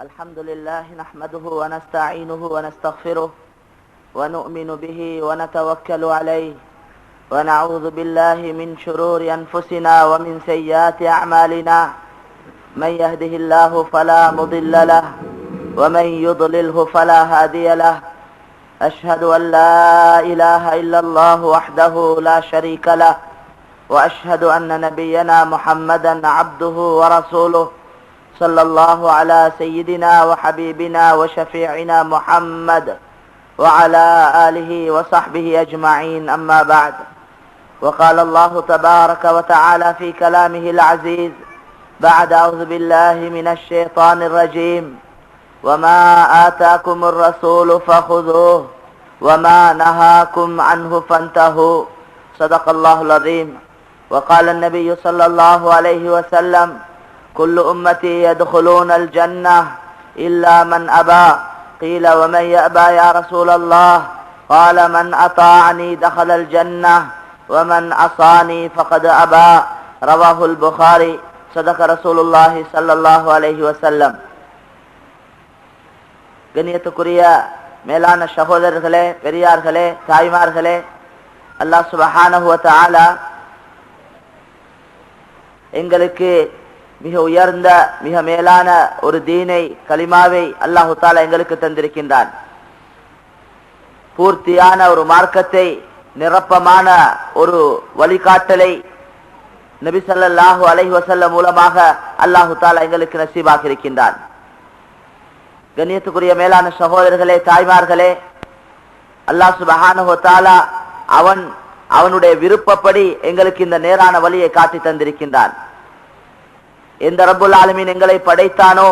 الحمد لله نحمده ونستعينه ونستغفره ونؤمن به ونتوكل عليه ونعوذ بالله من شرور أنفسنا ومن سيئات أعمالنا من يهده الله فلا مضل له ومن يضلله فلا هادي له أشهد أن لا إله إلا الله وحده لا شريك له وأشهد أن نبينا محمدا عبده ورسوله صلى الله على سيدنا وحبيبنا وشفيعنا محمد وعلى آله وصحبه أجمعين أما بعد وقال الله تبارك وتعالى في كلامه العزيز بعد أعوذ بالله من الشيطان الرجيم وما آتاكم الرسول فخذوه وما نهاكم عنه فانتهوا صدق الله العظيم وقال النبي صلى الله عليه وسلم كل أمتي يدخلون الجنة إلا من أبى قيل ومن يأبى يا رسول الله قال من أطاعني دخل الجنة ومن عصاني فقد أبى رواه البخاري صدق رسول الله صلى الله عليه وسلم. கண்ணியத்துக்குரிய மேலான சகோதரர்களே, பெரியார்களே, தாய்மார்களே, அல்லாஹ் சுப்ஹானஹு வ தஆலா எங்களுக்கு மிக உயர்ந்த மிக மேலான ஒரு தீனை கலிமாவை அல்லாஹு தஆலா எங்களுக்கு தந்திருக்கின்றான். பூர்த்தியான ஒரு மார்க்கத்தை, நிரப்பமான ஒரு வழிகாட்டலை நபி ஸல்லல்லாஹு அலைஹி வஸல்லம் மூலமாக அல்லாஹு தஆலா எங்களுக்கு நசீபாக்கி இருக்கின்றான். கண்ணியத்துக்குரிய மேலான சகோதரர்களே, தாய்மார்களே, அல்லாஹ் சுப்ஹானஹு வ தஆலா அவனுடைய விருப்பப்படி எங்களுக்கு இந்த நேரான வழியை காட்டி தந்திருக்கின்றான். எந்த ரப்புல் ஆலமீன் எங்களை படைத்தானோ,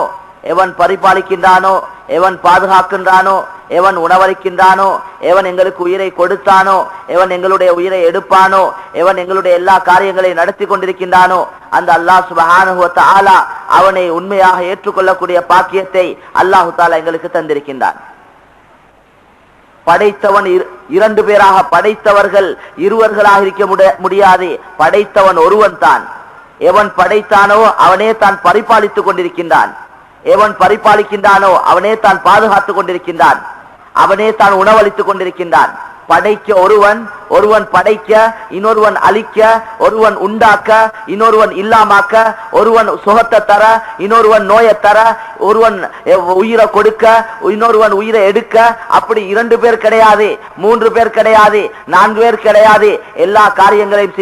எவன் பரிபாலிக்கின்றானோ, எவன் பாதுகாக்கின்றானோ, எவன் உணவளிக்கின்றானோ, எவன் எங்களுக்கு உயிரை கொடுத்தானோ, எவன் எங்களுடைய உயிரை எடுப்பானோ, எவன் எங்களுடைய எல்லா காரியங்களை நடத்தி கொண்டிருக்கின்றானோ, அந்த அல்லாஹ் சுப்ஹானஹு வ தஆலா அவனை உண்மையாக ஏற்றுக்கொள்ளக்கூடிய பாக்கியத்தை அல்லாஹு தஆலா எங்களுக்கு தந்திருக்கின்றான். படைத்தவன் இரண்டு பேராக, படைத்தவர்கள் இருவர்களாக இருக்க முடியாது. படைத்தவன் ஒருவன் தான். எவன் படைத்தானோ அவனே தான் பரிபாலித்துக் கொண்டிருக்கின்றான். எவன் பரிபாலிக்கின்றானோ அவனே தான் பாதுகாத்துக் கொண்டிருக்கின்றான். அவனே தான் உணவளித்துக் கொண்டிருக்கின்றான். படைக்க ஒருவன் படைக்க, இன்னொருவன் அழிக்க, ஒருவன் உண்டாக்க, இன்னொருவன் இல்லாமாக்க, ஒருவன் சுகத்தை தர, இன்னொருவன் நோயை தர, ஒருவன் உயிரை கொடுக்க, இன்னொருவன் உயிரை எடுக்க. அப்படி 2 பேர் கிடையாது, 3 பேர் கிடையாது, 4 பேர் கிடையாது. எல்லா காரியங்களையும்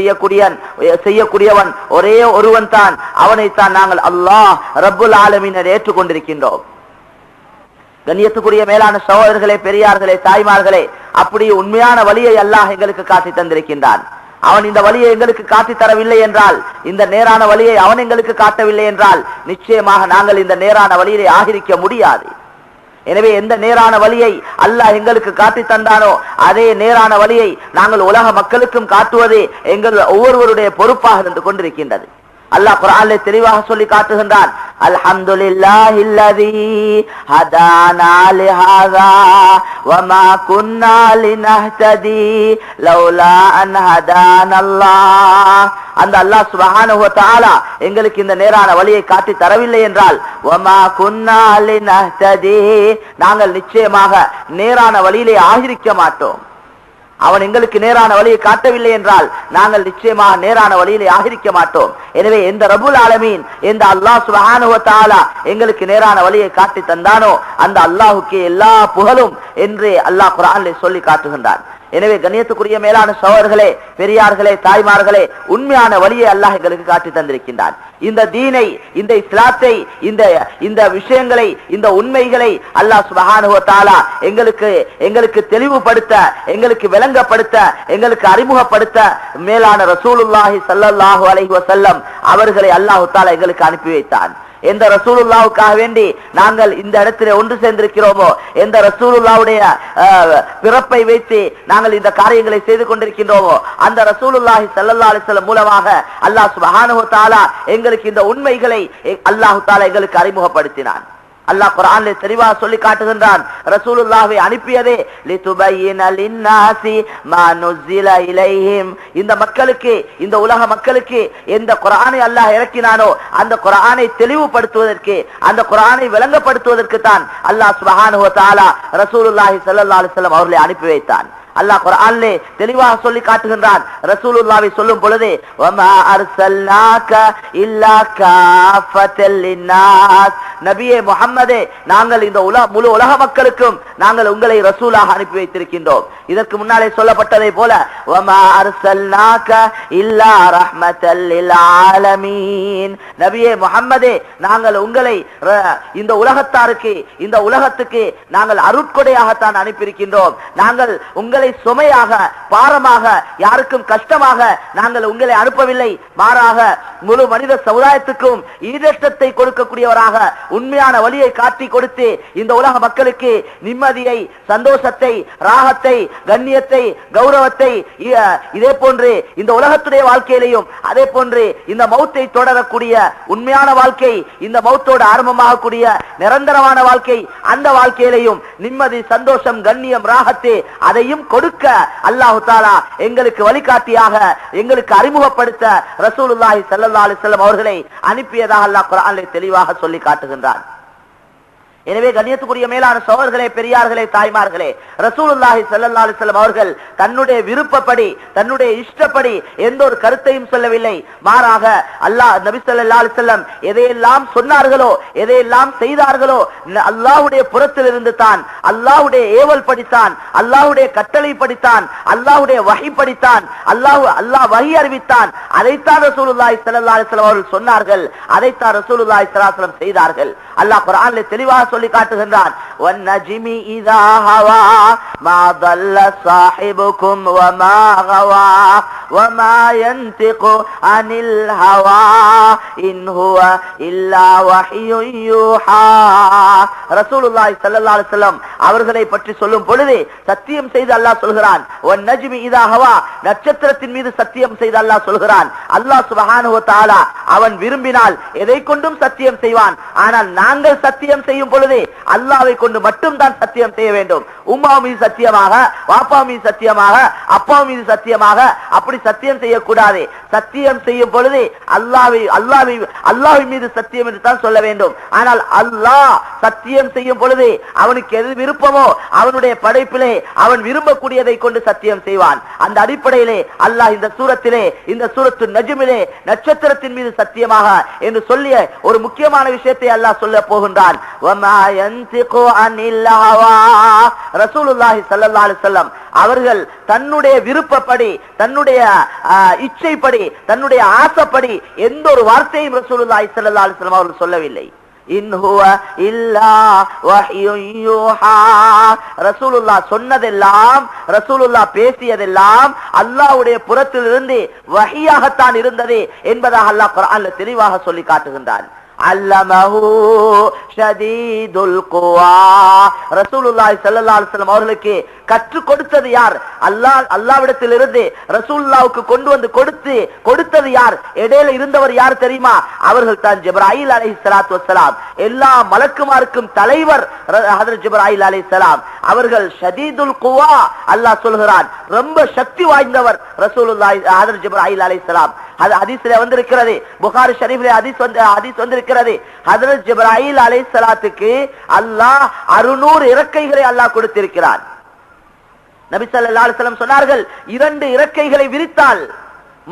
செய்யக்கூடியவன் ஒரே ஒருவன் தான். அவனைத்தான் நாங்கள் அல்லாஹ் ரப்புல் ஆலமீனை ஏற்றுக்கொண்டிருக்கின்றோம். கண்ணியத்துக்குரிய மேலான சகோதரர்களே, பெரியார்களே, தாய்மார்களே, அப்படி உண்மையான வழியை அல்லாஹ் எங்களுக்கு காட்டி தந்திருக்கின்றான். அவன் இந்த வழியை எங்களுக்கு காட்டி தரவில்லை என்றால், இந்த நேரான வழியை அவன் எங்களுக்கு காட்டவில்லை என்றால், நிச்சயமாக நாங்கள் இந்த நேரான வழியை ஆகிரிக்க முடியாது. எனவே எந்த நேரான வழியை அல்லாஹ் எங்களுக்கு காட்டி தந்தானோ அதே நேரான வழியை நாங்கள் உலக மக்களுக்கும் காட்டுவது எங்கள் ஒவ்வொருவருடைய பொறுப்பாக இருந்து கொண்டிருக்கின்றது. அல்லாஹ் குர்ஆனிலே தெளிவாக சொல்லி காட்டுகின்றான், அல்ஹம்துலில்லாஹில்லதீ ஹதானா லிஹாதா வமா குன்னா லினஹ்ததி லௌலா அன் ஹதானல்லாஹ். அந்த அல்லாஹ் சுப்ஹானஹு வ தஆலா எங்களுக்கு இந்த நேரான வழியை காட்டி தரவில்லை என்றால், வமா குன்னா லினஹ்ததி, நாங்கள் நிச்சயமாக நேரான வழியிலே ஆகிரிக்க மாட்டோம். அவன் எங்களுக்கு நேரான வழியை காட்டவில்லை என்றால் நாங்கள் நிச்சயமாக நேரான வழியிலே ஆகிரிக்க மாட்டோம். எனவே எந்த ரப்புல் ஆலமீன், எந்த அல்லாஹ் சுப்ஹானஹு வ தஆலா எங்களுக்கு நேரான வழியை காட்டி தந்தானோ அந்த அல்லாஹ்வுக்கே எல்லா புகழும் என்று அல்லாஹ் குர்ஆனிலே சொல்லி காட்டுகின்றான். எனவே கண்ணியத்துக்குரிய மேலான சகோதரர்களே, பெரியார்களே, தாய்மார்களே, உண்மையான வழியை அல்லாஹ் எங்களுக்கு காட்டி தந்திருக்கின்றான். இந்த தீனை, இந்த இஸ்லாத்தை, இந்த விஷயங்களை, இந்த உண்மைகளை அல்லாஹ் சுப்ஹானஹு வ தஆலா எங்களுக்கு தெளிவுபடுத்த, எங்களுக்கு விளங்கப்படுத்த, எங்களுக்கு அறிமுகப்படுத்த மேலான ரசூலுல்லாஹி ஸல்லல்லாஹு அலைஹி வஸல்லம் அவர்களை அல்லாஹ் தஆலா எங்களுக்கு அனுப்பி வைத்தான். எந்த ரசூலுல்லாஹ்வுக்காக வேண்டி நாங்கள் இந்த இடத்திலே ஒன்று சேர்ந்திருக்கிறோமோ, எந்த ரசூலுல்லாஹ்வுடைய பிறப்பை வைத்து நாங்கள் இந்த காரியங்களை செய்து கொண்டிருக்கின்றோமோ, அந்த ரசூலுல்லாஹி ஸல்லல்லாஹு அலைஹி வஸல்லம் மூலமாக அல்லாஹ் சுப்ஹானஹு வ தஆலா எங்களுக்கு இந்த உண்மைகளை அல்லாஹ் தஆலா எங்களுக்கு அறிமுகப்படுத்தினான். அல்லாஹ் குர்ஆனிலே தெளிவாக சொல்லி காட்டுகின்றான், ரசூலுல்லாஹ்வை அனுப்பியதே லிதுபையின லின்னாசி மா நுஸில இலைஹிம், இந்த மக்களுக்கு, இந்த உலக மக்களுக்கு எந்த குர்ஆனை அல்லாஹ் இறக்கினானோ அந்த குர்ஆனை தெளிவுபடுத்துவதற்கு, அந்த குர்ஆனை விளங்கப்படுத்துவதற்கு தான் அல்லாஹ் சுப்ஹானஹு வ தஆலா ரசூலுல்லாஹி ஸல்லல்லாஹு அலைஹி வஸல்லம் அவர்களை அனுப்பி வைத்தான். அல்லாஹ் குர்ஆனிலே தெளிவாக சொல்லி காட்டுகின்றான், ரசூலுல்லாஹ்வை சொல்லும் பொழுது வமா அர்சல்னாக இல்லா காஃபத்தல் லின்னாஸ், நபியே முஹம்மதே, நாங்கள் இந்த முழு உலக மக்களுக்கும் நாங்கள் உங்களை ரசூலாக அனுப்பி வைத்திருக்கின்றோம். இதற்கு முன்னாலே சொல்லப்பட்டதை போல வமா அர்சல்னாக இல்லா ரஹ்மத்தல் லில் ஆலமீன், நபியே முஹம்மதே, நாங்கள் உங்களை இந்த உலகத்தாருக்கு, இந்த உலகத்துக்கு நாங்கள் அருட்கொடையாகத்தான் அனுப்பியிருக்கின்றோம். நாங்கள் உங்களை சுமையாக, பாரமாக, யாருக்கும் கஷ்டமாக நாங்கள் உங்களை அனுப்பவில்லை. மாறாக முழு மனித சமுதாயத்துக்கும் ஈடேற்றத்தை கொடுக்கக்கூடியவராக உண்மையான வழியை காட்டி கொடுத்து இந்த உலக மக்களுக்கு நிம்மதியை, சந்தோஷத்தை, ராகத்தை, கண்ணியத்தை, கௌரவத்தை, இதே போன்று இந்த உலகத்துடைய வாழ்க்கையிலையும் அதே போன்று இந்த மௌத்தை தொடரக்கூடிய உண்மையான வாழ்க்கை, இந்த மௌத்தோடு ஆரம்பமாகக்கூடிய நிரந்தரமான வாழ்க்கை, அந்த வாழ்க்கையிலையும் நிம்மதி, சந்தோஷம், கண்ணியம், ராகத்தை அதையும் கொடுக்க அல்லாஹ் தஆலா எங்களுக்கு வழிகாட்டியாக, எங்களுக்கு அறிமுகப்படுத்த ரசூலுல்லாஹி ஸல்லல்லாஹு அலைஹி வஸல்லம் அவர்களை அனுப்பியதாக அல்லாஹ் குர்ஆனிலே தெளிவாக சொல்லி காட்டுகின்றான். எனவே கண்ணியத்துக்குரிய மேலான சகோதரர்களே, பெரியார்களே, தாய்மார்களே, ரசூலுல்லாஹி ஸல்லல்லாஹு அலைஹி வஸல்லம் அவர்கள் தன்னுடைய விருப்பப்படி, தன்னுடைய இஷ்டப்படி எந்த ஒரு கருத்தையும் சொல்லவில்லை. மாறாக அல்லாஹ் நபி ஸல்லல்லாஹு அலைஹி வஸல்லம் எதையெல்லாம் சொன்னார்களோ, எதையெல்லாம் செய்தார்களோ அல்லாஹ்வுடைய புறத்திலிருந்து தான், அல்லாஹ்வுடைய ஏவல் படித்தான், அல்லாஹ்வுடைய கட்டளை படித்தான், அல்லாஹ்வுடைய வஹி படித்தான், அல்லாஹ் வஹி அறிவித்தான். அதைத்தான் ரசூலுல்லாஹி ஸல்லல்லாஹு அலைஹி வஸல்லம் அவர்கள் சொன்னார்கள், அதைத்தான் ரசூலுல்லாஹி ஸல்லல்லாஹு அலைஹி வஸல்லம் செய்தார்கள். அல்லாஹ் குர்ஆனிலே தெளிவாக சொல்லி காட்டுகின்றான், வன்னஜ்மி இதா ஹவா மா ضل صاحبكم وما غوى وما ينطق عن الهوى إن هو إلا وحي يوحى. ரசூலுல்லாஹி ஸல்லல்லாஹு அலைஹி வஸல்லம் அவர்களை பற்றி சொல்லும் பொழுது சத்தியம் செய்து அல்லாஹ் சொல்கிறான், வன்னஜ்மி இதா ஹவா, நட்சத்திரத்தின் மீது சத்தியம் செய்து அல்லாஹ் சொல்கிறான். அல்லாஹ் சுப்ஹானஹு வ தஆலா அவன் விரும்பினால் எதை கொண்டும் சத்தியம் செய்வான். ஆனால் நாங்கள் சத்தியம் செய்யும் பொழுது அல்லாஹ்வை கொண்டு மட்டும் தான் சத்தியம் செய்ய வேண்டும். உம்மா மீது சத்தியமாக, வாப்பா மீது சத்தியமாக, அப்பா மீது சத்தியமாக அப்படி சத்தியம் செய்யக்கூடாது. சத்தியம் செய்யும் பொழுது அல்லாஹ்வின் மீது சத்தியம் என்று தான் சொல்ல வேண்டும். ஆனால் அல்லாஹ் சத்தியம் செய்யும் பொழுது அவனுக்கு எது விருப்பமோ அவனுடைய படைப்பிலே அவன் விரும்பக்கூடியதை கொண்டு சத்தியம் செய்வான். அந்த அடிப்படையிலே அல்லாஹ் இந்த சூரத்திலே, இந்த சூரத்து நஜ்மிலே நட்சத்திரத்தின் மீது சத்தியமாக என்று சொல்லிய ஒரு முக்கியமான விஷயத்தை அல்லாஹ் சொல்ல போகின்றான். ரசூலுல்லாஹி ஸல்லல்லாஹு அலைஹி வஸல்லம் அவர்கள் தன்னுடைய விருப்பப்படி, தன்னுடைய இச்சைப்படி, தன்னுடைய ஆசைப்படி எந்த ஒரு வார்த்தையும் ரசூலுல்லாஹி ஸல்லல்லாஹு அலைஹி வஸல்லம் அவர்கள் சொல்லவில்லை. இன் ஹுவ இல்லா வஹ்யுன் யூஹா, ரசூலுல்லாஹ் சொன்னதெல்லாம், ரசூலுல்லாஹ் பேசியதெல்லாம் அல்லாஹ்வுடைய புறத்திலிருந்து வஹியாகத்தான் இருந்தது என்பதாக அல்லாஹ் குர்ஆன்ல தெளிவாக சொல்லி காட்டுகின்றான். அல்லமஹு ஷதீதுல் குவா, ரசூலுல்லாஹி ஸல்லல்லாஹு அலைஹி வஸல்லம் அவர்களுக்கு கற்றுக் கொடுத்தது யார்? அல்லாஹ்விடத்திலிருந்து ரசூலுல்லாஹ்வுக்கு கொண்டு வந்து கொடுத்தது யார்? இடையில இருந்தவர் யார் தெரியுமா? அவர்கள் தான் ஜிப்ராயில் அலைஹிஸ்ஸலாத்து வஸ்ஸலாம். எல்லா மலக்குமாருக்கும் தலைவர் ஹஜ்ரத் ஜிப்ராயில் அலைஹிஸ்ஸலாம் அவர்கள். ஷதீதுல் குவா அல்லாஹ் சொல்கிறான், ரொம்ப சக்தி வாய்ந்தவர் ரசூலுல்லாஹி ஹஜ்ரத் ஜிப்ராயில் அலைஹிஸ்ஸலாம். அது ஹதீஸ்ல வந்திருக்கிறது, புகாரி ஷரீஃப்ல ஹதீஸ் வந்திருக்கிறது. ஹஜ்ரத் ஜிப்ராயில் அலைஹிஸ்ஸலாத்துக்கு அல்லாஹ் 600 இறக்கைகளை அல்லாஹ் கொடுத்திருக்கிறான். நபி ஸல்லல்லாஹு அலைஹி வஸல்லம் சொன்னார்கள், 2 இறக்கைகளை விரித்தால்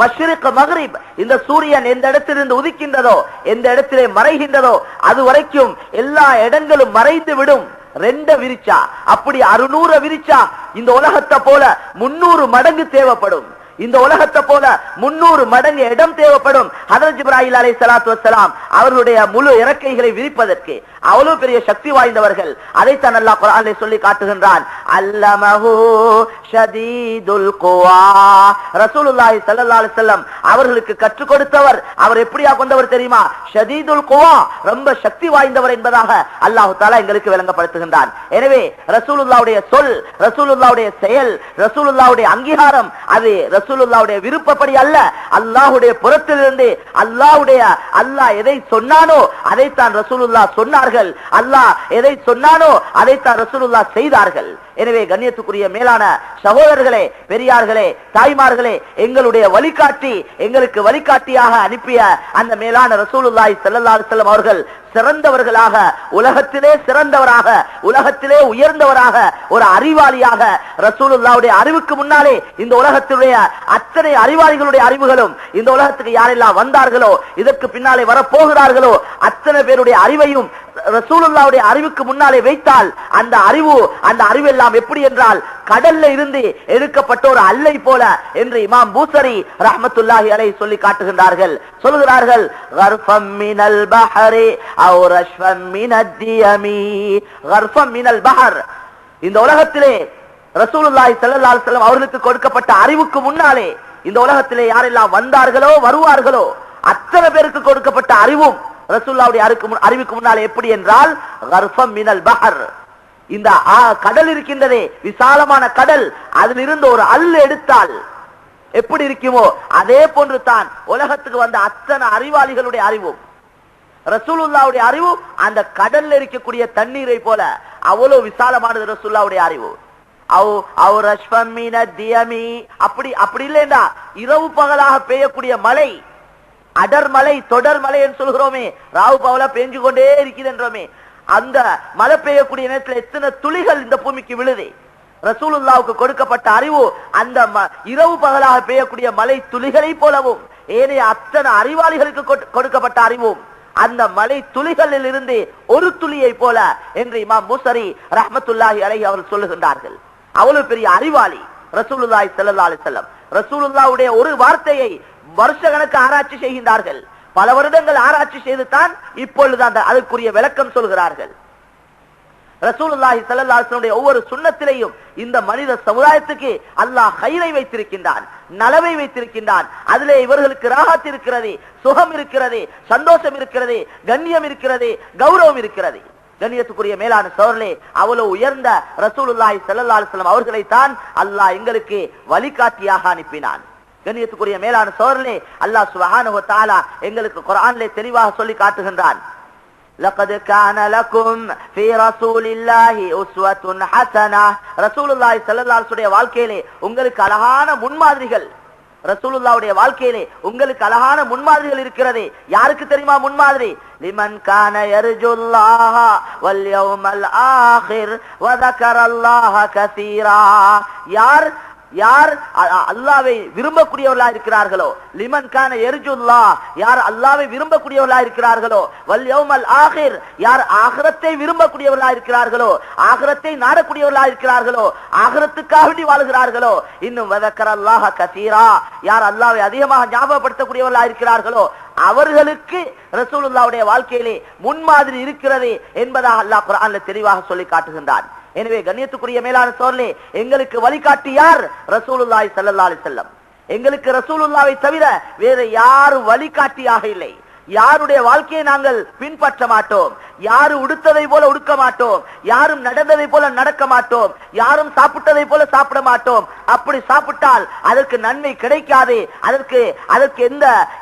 மஷ்ரிக் மக்ரிப், இந்த சூரியன் எந்த இடத்திலிருந்து உதிக்கின்றதோ, எந்த இடத்திலே மறைகின்றதோ அது வரைக்கும் எல்லா இடங்களும் மறைந்து விடும். 2 விரிச்சா, அப்படி 600 விரிச்சா இந்த உலகத்தை போல 300 மடங்கு தேவைப்படும். இந்த உலகத்தை போல 300 மடங்கு இடம் தேவைப்படும் ஹஜ்ரத் ஜிப்ராயில் அலைஹிஸ்ஸலாத்து வஸ்ஸலாம் அவர்களுடைய முழு இறக்கைகளை விரிப்பதற்கு. அவ்வளவு பெரிய சக்தி வாய்ந்தவர்கள். அதைத்தான் அல்லாஹ் குர்ஆனிலே சொல்லி காட்டுகின்றான். அல்லமஹு ஷதீதுல் குவா, ரசூலுல்லாஹி ஸல்லல்லாஹு அலைஹி வஸல்லம் அவர்களுக்கு கற்றுக் கொடுத்தவர் அவர் எப்படியா கொண்டவர் தெரியுமா? ஷதீதுல் குவா, ரொம்ப சக்தி வாய்ந்தவர் என்பதாக அல்லாஹ் தஆலா எங்களுக்கு விளங்கப்படுத்துகின்றான். எனவே ரசூலுல்லாஹ்வுடைய சொல், ரசூலுல்லாஹ்வுடைய செயல், ரசூலுல்லாஹ்வுடைய அங்கீகாரம் அது ரசூலுல்லாஹ்வுடைய விருப்பப்படி அல்ல, அல்லாஹ்வுடைய புறத்திலிருந்து அல்லாஹ் எதை சொன்னானோ அதைத்தான் ரசூலுல்லாஹ் சொன்னார்கள். அல்லாஹ் எதை சொன்னானோ அதைத்தான் ரசூலுல்லாஹ் செய்தார்கள். எனவே கண்ணியத்துக்குரிய மேலான சகோதரர்களே, பெரியார்களே, தாய்மார்களே, எங்களுடைய வழிகாட்டி, எங்களுக்கு வழிகாட்டியாக அனுப்பிய அந்த மேலான ரசூலுல்லாஹி ஸல்லல்லாஹு அலைஹி வஸல்லம் அவர்கள் சிறந்தவர்களாக, உலகத்திலே சிறந்தவராக, உலகத்திலே உயர்ந்தவராக, ஒரு அறிவாளியாக, ரசூலுல்லாஹ்வுடைய அறிவுக்கு முன்னாலே இந்த உலகத்தினுடைய அத்தனை அறிவாளிகளுடைய அறிவுகளும், இந்த உலகத்துக்கு யாரெல்லாம் வந்தார்களோ, இதற்கு பின்னாலே வரப்போகிறார்களோ அத்தனை பேருடைய அறிவையும் ரசூலுல்லாஹ்வுடைய அறிவுக்கு முன்னாலே வைத்தால் அந்த அறிவெல்லாம் எப்படி என்றால் கடல்ல இருந்து எடுக்கப்பட்ட ஒரு அல்லை போல என்று இமாம் பூசரி ரஹ்மத்துல்லாஹி அலைஹி சொல்லி காட்டுகின்றார்கள். சொல்கிறார்கள், கர்ஃபம் மினல் பஹரி அவ் ரஷ்ஃபம் மினத் தியமி. கர்ஃபம் மினல் பஹர், இந்த உலகத்திலே ரசூலுல்லாஹி ஸல்லல்லாஹு அலைஹி வஸல்லம் அவர்களுக்கு கொடுக்கப்பட்ட அறிவுக்கு முன்னாலே இந்த உலகத்திலே யாரெல்லாம் வந்தார்களோ வருவார்களோ அத்தனை பேருக்கு கொடுக்கப்பட்ட அறிவும் ரசூலுல்லாஹ்வுடைய அறிவுக்கு முன்னாலே எப்படி என்றால் கர்ஃபம் மினல் பஹர், இந்த கடல் இருக்கின்றதே, விசாலமான கடல், அதிலிருந்து ஒரு அல் எடுத்தால் எப்படி இருக்குமோ அதே போன்று தான் உலகத்துக்கு வந்த அத்தனை அறிவாளிகளுடைய அறிவும் ரசூலுல்லாஹ்வுடைய அறிவு அந்த கடல்ல இருக்கக்கூடிய தண்ணீரை போல அவ்வளவு விசாலமானது ரசூலுல்லாஹ்வுடைய அறிவு. அப்படி இல்லைண்டா இரவு பகலாக பெய்யக்கூடிய மழை, அடர்மலை, தொடர்மலை என்று சொல்கிறோமே, ராவு பகலா பெஞ்சு கொண்டே இருக்குது என்றோமே, அந்த மழை பெய்யக்கூடிய நேரத்தில் எத்தனை துளிகள் இந்த பூமிக்கு விழுது. ரசூலுல்லாஹ்வுக்கு கொடுக்கப்பட்ட அறிவு அந்த இரவு பகலாக பெய்யக்கூடிய மழை துளிகளை போலவும், ஏனைய அத்தனை அறிவாளிகளுக்கு கொடுக்கப்பட்ட அறிவும் அந்த மழை துளிகளில் இருந்து ஒரு துளியை போல என்று இமாம் பூசரி ரஹ்மத்துல்லாஹி அலைஹி அவர்கள் சொல்லுகின்றார்கள். அவ்வளவு பெரிய அறிவாளி ரசூலுல்லாஹி ஸல்லல்லாஹு அலைஹி வஸல்லம். ரசூலுல்லாஹ்வுடைய ஒரு வார்த்தையை வருஷ கணக்கு ஆராய்ச்சி செய்கின்றார்கள். பல வருடங்கள் ஆராய்ச்சி செய்து தான் இப்பொழுது அதற்குரிய விளக்கம் சொல்கிறார்கள். ரசூலுல்லாஹி ஸல்லல்லாஹு அலைஹி வஸல்லம் ஒவ்வொரு சுன்னத்திலேயும் இந்த மனித சமுதாயத்துக்கு அல்லாஹ் கைரை வைத்திருக்கின்றான், நலவை வைத்திருக்கின்றான். அதிலே இவர்களுக்கு ராஹத் இருக்கிறது, சுகம் இருக்கிறது, சந்தோஷம் இருக்கிறது, கண்ணியம் இருக்கிறது, கௌரவம் இருக்கிறது. கண்ணியத்துக்குரிய மேலான சோழர்களே, அவ்வளவு உயர்ந்த ரசூலுல்லாஹி ஸல்லல்லாஹு அலைஹி வஸல்லம் அவர்களை தான் அல்லாஹ் எங்களுக்கு வழிகாட்டியாக அனுப்பினான். கண்ணியத்துக்குரிய மேலான சோழர்களே, அல்லாஹ் சுப்ஹானஹு வ தஆலா எங்களுக்கு குர்ஆனிலே தெளிவாக சொல்லி காட்டுகின்றான். لقد كان لكم في رسول الله اسوة حسنة. ரசூலுல்லாஹி ஸல்லல்லாஹு அலைஹி வஸல்லம் வாழ்க்கையிலே உங்களுக்கு அழகான முன்மாதிரிகள், ரசூலுல்லாஹ்வுடைய வாழ்க்கையிலே உங்களுக்கு அழகான முன்மாதிரிகள் இருக்கிறது. யாருக்கு தெரியுமா முன்மாதிரி? லிமன் கான யர்ஜுல்லாஹ வல் யௌமல் ஆகிர் வ ذكرல்லாஹ கஸீரா. யார் அல்லாஹ்வை விரும்பக்கூடியவர்களா இருக்கிறார்களோ, லிமன் கான யர்ஜுல்லாஹ், யார் அல்லாஹ்வை விரும்பக்கூடியவர்களா இருக்கிறார்களோ, வல் யௌமல் ஆகிர், யார் ஆகிரத்தை விரும்பக்கூடியவர்களா இருக்கிறார்களோ, ஆகிரத்தை நாடக்கூடியவர்களா இருக்கிறார்களோ, ஆகிரத்துக்காக வேண்டி வாழுகிறார்களோ, இன்னும் வ ذكرல்லாஹ கஸீரா, யார் அல்லாஹ்வை அதிகமாக ஞாபகப்படுத்தக்கூடியவர்களா இருக்கிறார்களோ அவர்களுக்கு ரசூலுல்லாஹ்வுடைய வாழ்க்கையிலே முன்மாதிரி இருக்கிறது என்பதாக அல்லாஹ் குர்ஆன்ல தெளிவாக சொல்லி காட்டுகின்றான். எனவே கண்ணியத்துக்குரிய மேலான சோழர்களே, எங்களுக்கு வழிகாட்டி யார்? ரசூலுல்லாஹி ஸல்லல்லாஹு அலைஹி வஸல்லம். எங்களுக்கு ரசூலுல்லாஹ்வை தவிர வேறு யாரும் வழிகாட்டியாக இல்லை. யாருடைய வாழ்க்கையை நாங்கள் பின்பற்ற மாட்டோம், யாரும் உடுத்ததை போல உடுக்க மாட்டோம், யாரும் நடந்ததை போல நடக்க மாட்டோம், யாரும் சாப்பிட்டதை போல சாப்பிட மாட்டோம். அப்படி சாப்பிட்டால் அதற்கு நன்மை கிடைக்காது, அதற்கு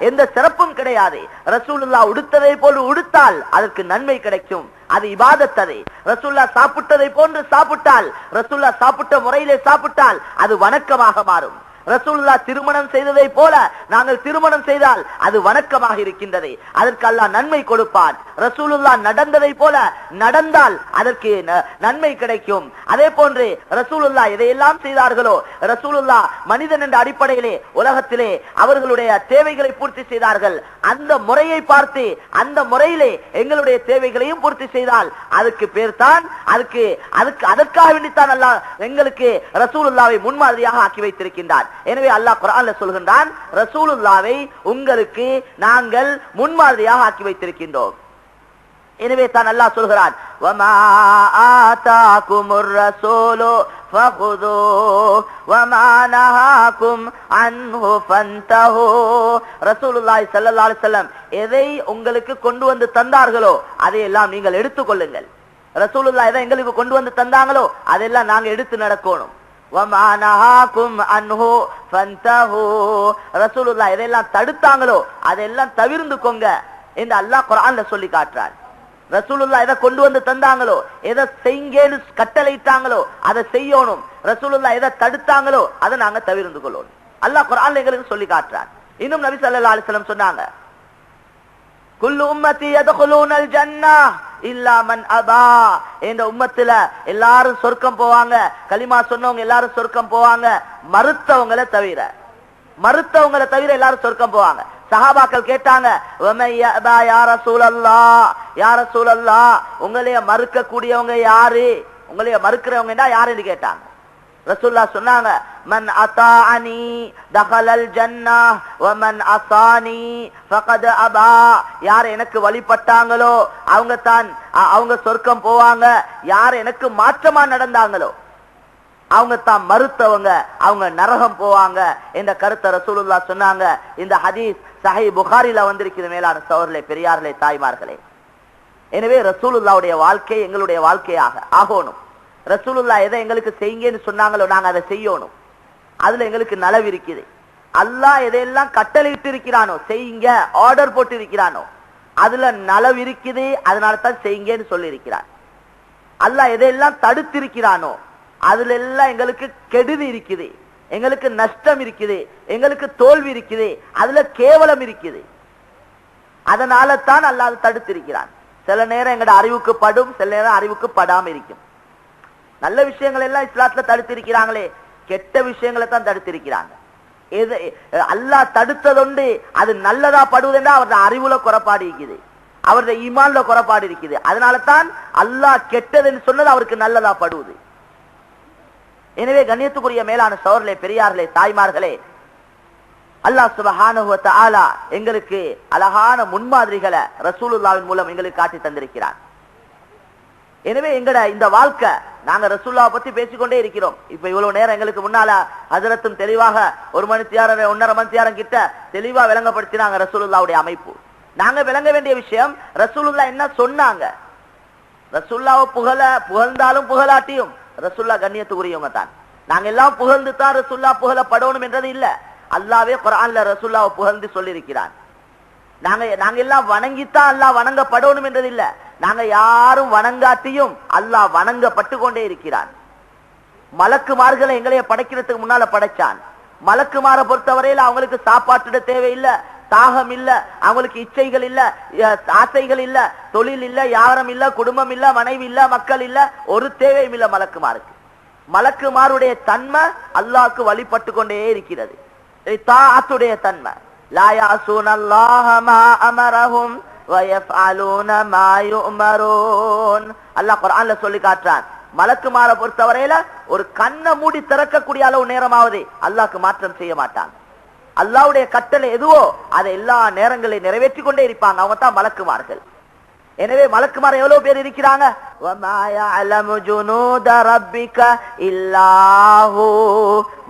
எந்த சிறப்பும் கிடையாது. ரசூலுல்லாஹ் உடுத்ததை போல உடுத்தால் அதற்கு நன்மை கிடைக்கும், அது இபாதத். அது ரசூலுல்லாஹ் சாப்பிட்டதை போன்று சாப்பிட்டால், ரசூலுல்லாஹ் சாப்பிட்ட முறையிலே சாப்பிட்டால் அது வணக்கமாக மாறும். ரசூலுல்லாஹ் திருமணம் செய்ததை போல நாங்கள் திருமணம் செய்தால் அது வணக்கமாக இருக்கின்றது, அதற்கு அல்லாஹ் நன்மை கொடுப்பான். ரசூலுல்லாஹ் நடந்ததை போல நடந்தால் அதற்கு நன்மை கிடைக்கும். அதே போன்று ரசூலுல்லாஹ் எதையெல்லாம் செய்தார்களோ, ரசூலுல்லாஹ் மனிதன் என்ற அடிப்படையிலே உலகத்திலே அவர்களுடைய தேவைகளை பூர்த்தி செய்தார்கள். அந்த முறையை பார்த்து அந்த முறையிலே எங்களுடைய தேவைகளையும் பூர்த்தி செய்தால் அதுக்கு பேர் தான், அதற்காக வேண்டித்தான் அல்லாஹ் எங்களுக்கு ரசூலுல்லாஹ்வை முன்மாதிரியாக ஆக்கி வைத்திருக்கின்றான். எனவே அல்லாஹ் குர்ஆன்ல சொல்கின்றான், ரசூலுல்லாஹ்வை உங்களுக்கு நாங்கள் முன்மாதிரியாக ஆக்கி வைத்திருக்கின்றோம். எனவே தான் அல்லாஹ் சொல்கிறான், வமா ஆதாகுமுர் ரசூலு ஃபகுதுஹு வமா நஹாகும் அன்ஹு ஃபன்தஹு. ரசூலுல்லாஹி ஸல்லல்லாஹு அலைஹி வஸல்லம் எதை உங்களுக்கு கொண்டு வந்து தந்தார்களோ அதையெல்லாம் நீங்கள் எடுத்துக்கொள்ளுங்கள். ரசூலுல்லாஹ் எதை எங்களுக்கு கொண்டு வந்து தந்தாங்களோ அதெல்லாம் நாங்க எடுத்து நடக்கணும். வமா நஹாகும் அன்ஹு ஃபன்தஹு. ரசூலுல்லாஹ் எதெல்லாம் தடுத்தாங்களோ அதெல்லாம் தவிர்ந்துக்கோங்க என்று அல்லாஹ் குர்ஆன்ல சொல்லி காட்டுறார். ரசூலுல்லாஹ் எதை கொண்டு வந்து தந்தாங்களோ, எதை செய்யுங்கன்னு கட்டளையிட்டாங்களோ அதை செய்யணும். ரசூலுல்லாஹ் எதை தடுத்தாங்களோ அதை நாங்க தவிர்ந்து கொள்ளணும். அல்லாஹ் குர்ஆன்ல எங்களுக்கு சொல்லி காட்டுறார். இன்னும் நபி ஸல்லல்லாஹு அலைஹி வஸல்லம் சொன்னாங்க, குல்லு உம்மத்தி யதுகுலூனல் ஜன்னah இல்லா மன் அபா. இந்த உம்மத்துல எல்லாரும் சொர்க்கம் போவாங்க, கலிமா சொன்னவங்க எல்லாரும் சொர்க்கம் போவாங்க, மறுத்தவங்களை தவிர. மறுத்தவங்களை தவிர எல்லாரும் சொர்க்கம் போவாங்க. சஹாபாக்கள் கேட்டாங்க, யா ரசூலல்லாஹ், யா ரசூலல்லாஹ், உங்களைய மறுக்க கூடியவங்க யாரு, உங்களைய மறுக்கிறவங்க யாருன்னு கேட்டாங்க. ரசூலுல்லாஹ் சொன்னாங்க, மன் அதாஅனி தகலல் ஜன்னah வ மன் அஸானி ஃபகத் அபா. யார் எனக்கு வழிபட்டாங்களோ அவங்க சொர்க்கம் போவாங்க, யார் எனக்கு மாற்றமா நடந்தாங்களோ அவங்க தான் மறுத்தவங்க, அவங்க நரகம் போவாங்க என்ற கருத்தை ரசூலுல்லாஹ் சொன்னாங்க. இந்த ஹதீஸ் சஹீஹ் புகாரில வந்திருக்கிற மேலான சகோதரர்களே, பெரியார்களே, தாய்மார்களே. எனவே ரசூலுல்லாஹ்வுடைய வாழ்க்கை எங்களுடைய வாழ்க்கையாக ஆகணும். ரசூலுல்லாஹ் எதை எங்களுக்கு செய்யுங்கன்னு சொன்னாங்களோ நாங்க அதை செய்யணும். அதுல எங்களுக்கு நலவு இருக்குது. அல்லாஹ் எதையெல்லாம் கட்டளையிட்டு இருக்கிறானோ, செய்யுங்க ஆர்டர் போட்டு இருக்கிறானோ அதுல நலவு இருக்குது. அதனால தான் செய்யுங்கன்னு சொல்லி இருக்கிறான். அல்லாஹ் எதையெல்லாம் தடுத்திருக்கிறானோ அதுல எல்லாம் எங்களுக்கு கெடுதி இருக்குது, எங்களுக்கு நஷ்டம் இருக்குது, எங்களுக்கு தோல்வி இருக்குது, அதுல கேவலம் இருக்குது. அதனால தான் அல்லாஹ் தடுத்திருக்கிறான். சில நேரம் எங்களோட அறிவுக்கு படும், சில நேரம் அறிவுக்கு படாம இருக்கும். நல்ல விஷயங்கள் எல்லாம் இஸ்லாத்துல தடுத்திருக்கிறாங்களே, கெட்ட விஷயங்களை தான் தடுத்திருக்கிறாங்க. அல்லாஹ் தடுத்ததொண்டு அது நல்லதா படுவதுன்னா அவருடைய அறிவுல குறைபாடு இருக்குது, அவருடைய ஈமான்ல குறைபாடு இருக்குது. அதனால தான் அல்லாஹ் கெட்டதுன்னு சொன்னது அவருக்கு நல்லதா படுவது. எனவே கண்ணியத்துக்குரிய மேலான சகோதரர்களே, பெரியார்களே, தாய்மார்களே, அல்லாஹ் சுப்ஹானஹு வ தஆலா எங்களுக்கு அழகான முன்மாதிரிகளை ரசூலுல்லாஹ்வின் மூலம் எங்களுக்கு காட்டி தந்திருக்கிறார். எனவே எங்கட இந்த வாழ்க்கை, நாங்க ரசூலுல்லாஹ் பத்தி பேசிக்கொண்டே இருக்கிறோம். இப்ப இவ்வளவு நேரம் எங்களுக்கு முன்னால ஹஜரத்தும் தெளிவாக 1 மணி நேரம் 1.5 மணி நேரம் கிட்ட தெளிவா விளங்கப்படுத்தினாங்க ரசூலுல்லாஹ்வுடைய அமைப்பு. நாங்க விளங்க வேண்டிய விஷயம், ரசூலுல்லாஹ் என்ன சொன்னாங்க. ரசூலுல்லாஹ் புகழ்ந்தாலும் புகழாட்டியும் ரசூலுல்லாஹ் கண்ணியத்துக்குரியவங்க தான். நாங்க எல்லாம் புகழ்ந்து தான் ரசூலுல்லாஹ் புகழப்படணும் என்றது இல்ல. அல்லாஹ்வே குர்ஆன்ல ரசூலுல்லாஹ் புகழ்ந்து சொல்லி இருக்கிறான். நாங்க எல்லாம் வணங்கித்தான் அல்லாஹ் வணங்கப்படணும் என்றது இல்ல. நாங்க யாரும் வணங்காட்டியும் அல்லாஹ் வணங்கப்பட்டு கொண்டே இருக்கிறான். மலக்குமார்களை எங்களைய படைக்கிறதுக்கு முன்னால படைச்சான். மலக்குமார பொறுத்தவரையில் அவங்களுக்கு சாப்பாட்டுட தேவை இல்ல, தாகம் இல்ல, அவங்களுக்கு இச்சைகள் இல்ல, ஆசைகள் இல்ல, தொழில் இல்ல, யாரும் இல்ல, குடும்பம் இல்ல, மனைவி இல்ல, மக்கள் இல்ல, ஒரு தேவையும் இல்ல மலக்குமாருக்கு. மலக்குமாருடைய தன்மை அல்லாஹ்க்கு வழிபட்டு கொண்டே இருக்கிறது. தாஅத்துடைய தன்மை. லா யாஸூனல்லாஹ மா அமரஹும் வ யஃஅலூன மா யுஅமரூன். அல்லாஹ் குர்ஆன்ல சொல்லி காட்டுறான், மலக்குமார பொறுத்தவரையில ஒரு கண்ணை மூடி திறக்கக்கூடிய அளவு நேரமாவது அல்லாஹ்க்கு மாற்றம் செய்ய மாட்டாங்க. அல்லாஹ்வுடைய கட்டளை எதுவோ அதை எல்லா நேரங்களையும் நிறைவேற்றி கொண்டே இருப்பாங்க. அவங்க தான் மலக்குமார்கள். எனவே மலக்குமார் எவ்வளவு பேர் இருக்கிறாங்க? வமா யஅலமு ஜுனூத ரப்பிக இல்லாஹு.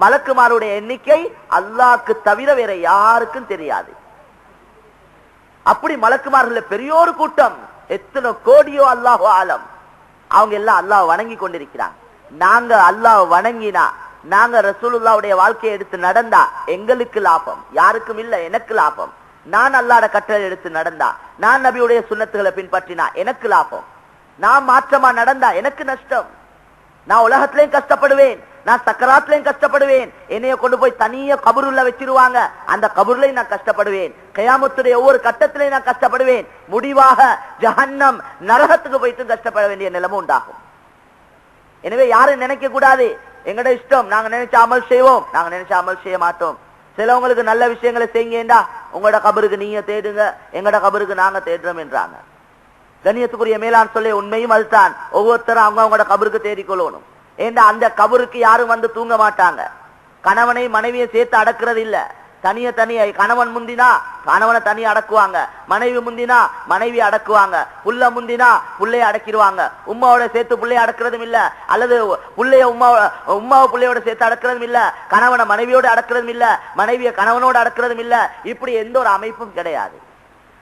மலக்குமாருடைய எண்ணிக்கை அல்லாஹ்க்கு தவிர வேற யாருக்கும் தெரியாது. அப்படி மலக்குமார்கள் பெரியோரு கூட்டம், எத்தனை கோடியோ அல்லாஹு ஆலம். அவங்க எல்லாம் அல்லாஹ் வணங்கி கொண்டிருக்கிறாங்க. நாங்க அல்லாஹ் வணங்கினா, நாங்க ரசூலுல்லாஹ்வுடைய வாழ்க்கையை எடுத்து நடந்தா எங்களுக்கு லாபம், யாருக்கும் இல்ல, எனக்கு லாபம். நான் அல்லாஹ்வுடைய கட்டளை எடுத்து நடந்தா, நான் நபியுடைய சுன்னத்துகளை பின்பற்றினா எனக்கு லாபம். நான் மாற்றமா நடந்தா எனக்கு நஷ்டம். நான் உலகத்திலையும் கஷ்டப்படுவேன், நான் சக்கராத்திலையும் கஷ்டப்படுவேன். என்னைய கொண்டு போய் தனிய கபருள்ள வச்சிருவாங்க, அந்த கபூர்லையும் நான் கஷ்டப்படுவேன். கியாமத்துடைய ஒவ்வொரு கட்டத்திலையும் நான் கஷ்டப்படுவேன். முடிவாக ஜஹன்னம் நரகத்துக்கு போயிட்டு கஷ்டப்பட வேண்டிய நிலைமை உண்டாகும். எனவே யாரும் நினைக்க கூடாது எங்கட இஷ்டம், நாங்க நினைச்ச அமல் செய்வோம், நாங்க நினைச்ச அமல் செய்ய மாட்டோம். சிலவங்களுக்கு நல்ல விஷயங்களை செய்யுங்கடா, உங்களோட கபருக்கு நீங்க தேடுங்க, எங்கட கபருக்கு நாங்க தேடுறோம் என்றாங்க. கண்ணியத்துக்குரிய மேலான் சொல்ல உண்மையும் அதுதான். ஒவ்வொருத்தரும் அவங்களோட கபருக்கு தேடிக்கொள்ளணும். ஏண்டா அந்த கபருக்கு யாரும் வந்து தூங்க மாட்டாங்க. கணவனை மனைவியை சேர்த்து அடக்குறது இல்ல, தனிய தனிய. கணவன் முந்தினா கணவனை தனியா அடக்குவாங்க, மனைவி முந்தினா மனைவி அடக்குவாங்க, புள்ள முந்தினா புள்ளைய அடக்கிடுவாங்க. உம்மாவோட சேர்த்து புள்ளைய அடக்கிறதும் இல்ல, அல்லது புள்ளைய உம்மாவை புள்ளையோட சேர்த்து அடக்கிறதும் இல்ல, கணவனை மனைவியோட அடக்கிறதும் இல்ல, மனைவியை கணவனோட அடக்கிறதும் இல்ல. இப்படி எந்த ஒரு அமைப்பும் கிடையாது.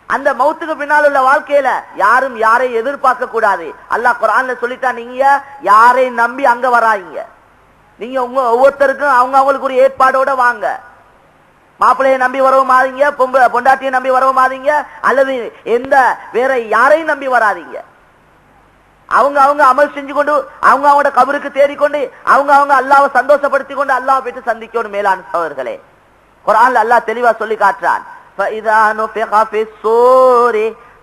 அந்த மௌத்துக்கு பின்னால் உள்ள வாழ்க்கையில யாரும் யாரை எதிர்பார்க்க கூடாது. அல்லாஹ் குர்ஆன்ல சொல்லிட்டா, நீங்க யாரை நம்பி அங்க வராங்க, நீங்க உங்க ஒவ்வொருத்தருக்கும் அவங்க அவங்களுக்கு ஒரு ஏற்பாடோட வாங்க. மாப்பிள்ளையை நம்பி வரவும் மாதீங்க, பொண்டாட்டியை நம்பி வரவும் மாதீங்க, அல்லது எந்த வேற யாரையும் நம்பி வராதீங்க. அவங்க அவங்க அமல் செஞ்சு கொண்டு அவங்க அவங்களோட கபருக்கு தேடிக்கொண்டு அவங்க அவங்க அல்லாஹ்வை சந்தோஷப்படுத்தி கொண்டு அல்லாஹ்வை போயிட்டு சந்திக்கணும். மேலான சகோதரர்களே, குர்ஆன்ல அல்லாஹ் தெளிவா சொல்லி காட்டுறான். فَإِذَا نُفِخَ فِي الصُّورِ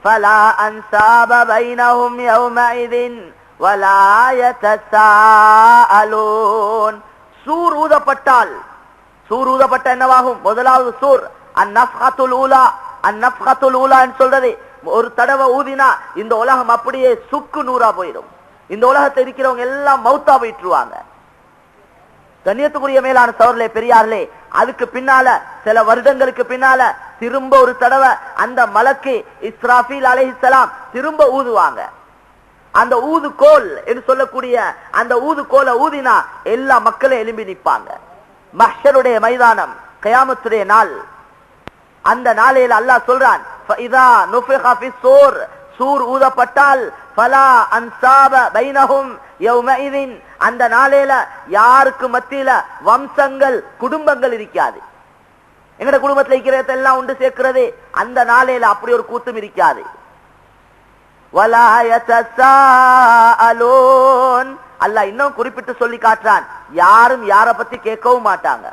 فَلَا أَنْسَابَ بَيْنَهُمْ يَوْمَئِذٍ وَلَا يَتَسَاءَلُونَ. சூர் ஊதப்பட்டால், சூர் ஊதப்பட்ட என்னவாகும்? முதலாவது சூர் அந்நஃப்ஹத்துல் ஊலா. அந்நஃப்ஹத்துல் ஊலா என்று சொல்றது, ஒரு தடவை ஊதினா இந்த உலகம் அப்படியே சுக்கு நூறா போயிடும். இந்த உலகத்தில் இருக்கிறவங்க எல்லாம் மௌத்தா போயிட்டுருவாங்க. கண்ணியத்துக்குரிய மேலான சகோதரர்களே, பெரியார்களே, அதுக்கு பின்னால சில வருடங்களுக்கு பின்னால திரும்ப ஒரு தடவை அந்த மலக்கு இஸ்ராஃபீல் அலைஹிஸ்ஸலாம் திரும்ப ஊதுவாங்க. அந்த ஊதுகோல் என்று சொல்லக்கூடிய அந்த ஊதுகோலை ஊதினா எல்லா மக்களும் எழும்பி நிற்பாங்க. மஹ்ஷருடைய மைதானம், கியாமத்துடைய நாள். அந்த நாளையில அல்லாஹ் சொல்றான், فَإِذَا نُفِخَ فِي الصُّورِ, சூர் ஊதப்பட்டால் فَلَا أَنْسَابَ بَيْنَهُمْ يَوْمَئِذٍ, அந்த நாளையில யாருக்கு மத்தியில வம்சங்கள் குடும்பங்கள் இருக்காது. எங்கட குடும்பத்தில் இருக்கிறதெல்லாம் உண்டு சேர்க்கிறது, அந்த நாளையில அப்படி ஒரு கூத்தும் இருக்காது. وَلَا يَتَسَاءَلُونَ, அல்லாஹ் இன்னும் குறிப்பிட்டு சொல்லி காட்டுறான், யாரும் யாரை பத்தி கேட்கவும் மாட்டாங்க.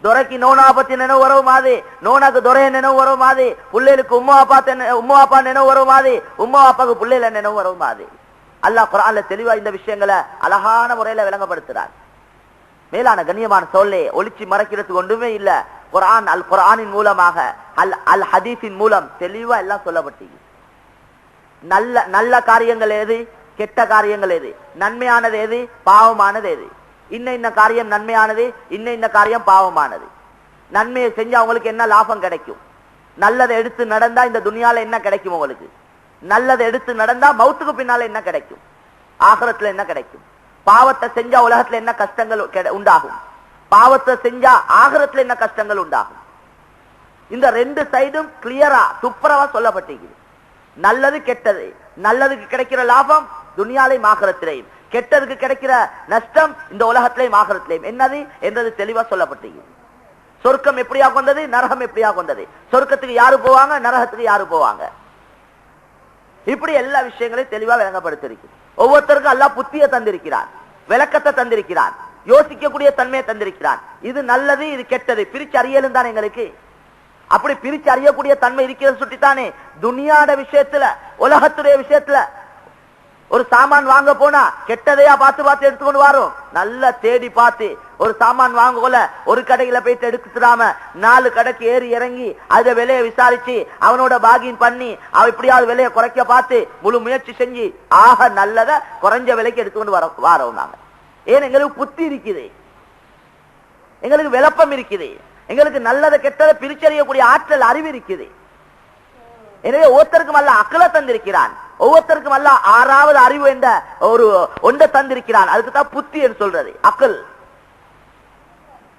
துரைக்கு நோனா பத்தி நினைவு வரவும் மாதிரி, நோனாக்கு துரைய நினைவு வரவும் மாதிரி, பிள்ளைகளுக்கு உம்மா அப்பா நினைவு வரவும் மாதிரி, உம்மா அப்பாவுக்கு பிள்ளைல நினைவு வரவும் மாதிரி. அல்லாஹ் குர்ஆன்ல தெளிவா இந்த விஷயங்களை அழகான முறையில விளங்கப்படுத்துறார். மேலான கண்ணியமான சொல்லே, ஒளிச்சி மறைக்கிறதுக்கு ஒன்றுமே இல்ல. குர்ஆன், அல் குர்ஆனின் மூலமாக, அல் ஹதீஸின் மூலம் தெளிவா எல்லாம் சொல்லப்பட்டீங்க. நல்ல நல்ல காரியங்கள் எது, கெட்ட காரியங்கள் எது, நன்மையானது எது, பாவமானது எது, இன்ன காரியம் நன்மையானது, இன்ன காரியம் பாவமானது. நன்மையை செஞ்சா அவங்களுக்கு என்ன லாபம் கிடைக்கும், நல்லதை எடுத்து நடந்தா இந்த துனியால என்ன கிடைக்கும் உங்களுக்கு, நல்லதை எடுத்து நடந்தா மௌத்துக்கு பின்னால என்ன கிடைக்கும், ஆகிரத்துல என்ன கிடைக்கும், பாவத்தை செஞ்சா உலகத்துல என்ன கஷ்டங்கள் உண்டாகும், பாவத்தை செஞ்சா ஆகிரத்துல என்ன கஷ்டங்கள் உண்டாகும். இந்த ரெண்டு சைடும் கிளியரா துப்புரவா சொல்லப்பட்டிருக்குது. நல்லது கெட்டது, நல்லதுக்கு கிடைக்கிற லாபம் துனியாலையும் ஆகிரத்திலையும், கெட்டதுக்கு கிடைக்கிற நஷ்டம் இந்த உலகத்திலையும் ஆகிரத்திலையும் என்னது என்றது தெளிவா சொல்லப்பட்டிருக்கிறது. சொர்க்கம் எப்படியா கொண்டது, நரகம் எப்படியா கொண்டது, சொர்க்கத்துக்கு யாரு போவாங்க, நரகத்துக்கு யாரு போவாங்க, இப்படி எல்லா விஷயங்களையும் தெளிவா விளங்கப்படுத்திருக்கிறது. ஒவ்வொருத்தருக்கும் அல்லாஹ் புத்திய தந்திருக்கிறான், விளக்கத்தை தந்திருக்கிறான், யோசிக்கக்கூடிய தன்மையை தந்திருக்கிறான். இது நல்லது, இது கெட்டது பிரிச்சு அறியலும் தான் எங்களுக்கு. அப்படி பிரிச்சு அறியக்கூடிய தன்மை இருக்கிறது சுட்டித்தானே துனியாட விஷயத்துல, உலகத்துடைய விஷயத்துல ஒரு சாமான் வாங்க போனா கெட்டதையா பார்த்து பார்த்து எடுத்துக்கொண்டு வரோம். நல்லா தேடி பார்த்து ஒரு சாமான் வாங்க போல ஒரு கடையில போயிட்டு எடுத்துடாம 4 கடைக்கு ஏறி இறங்கி அத விலையை விசாரிச்சு அவனோட பாகின் பண்ணி அவ எப்படியாவது விலையை குறைக்க பார்த்து முழு முயற்சி செஞ்சு ஆக நல்லத குறைஞ்ச விலைக்கு எடுத்துக்கொண்டு வரோம் நாங்க. ஏன் எங்களுக்கு புத்தி இருக்குது, எங்களுக்கு விளப்பம் இருக்குது, எங்களுக்கு நல்லதை கெட்டதை பிரிச்சறியக்கூடிய ஆற்றல் அறிவு இருக்குது. எனவே ஒவ்வொருத்தருக்கும் அல்ல அக்கலை தந்திருக்கிறான், ஒவ்வொருத்தருக்கும் அல்ல 6வது அறிவு என்ற ஒரு ஒன்றை தந்திருக்கிறான். அதுக்கு தான் புத்தி என்று சொல்றது, அக்கல்.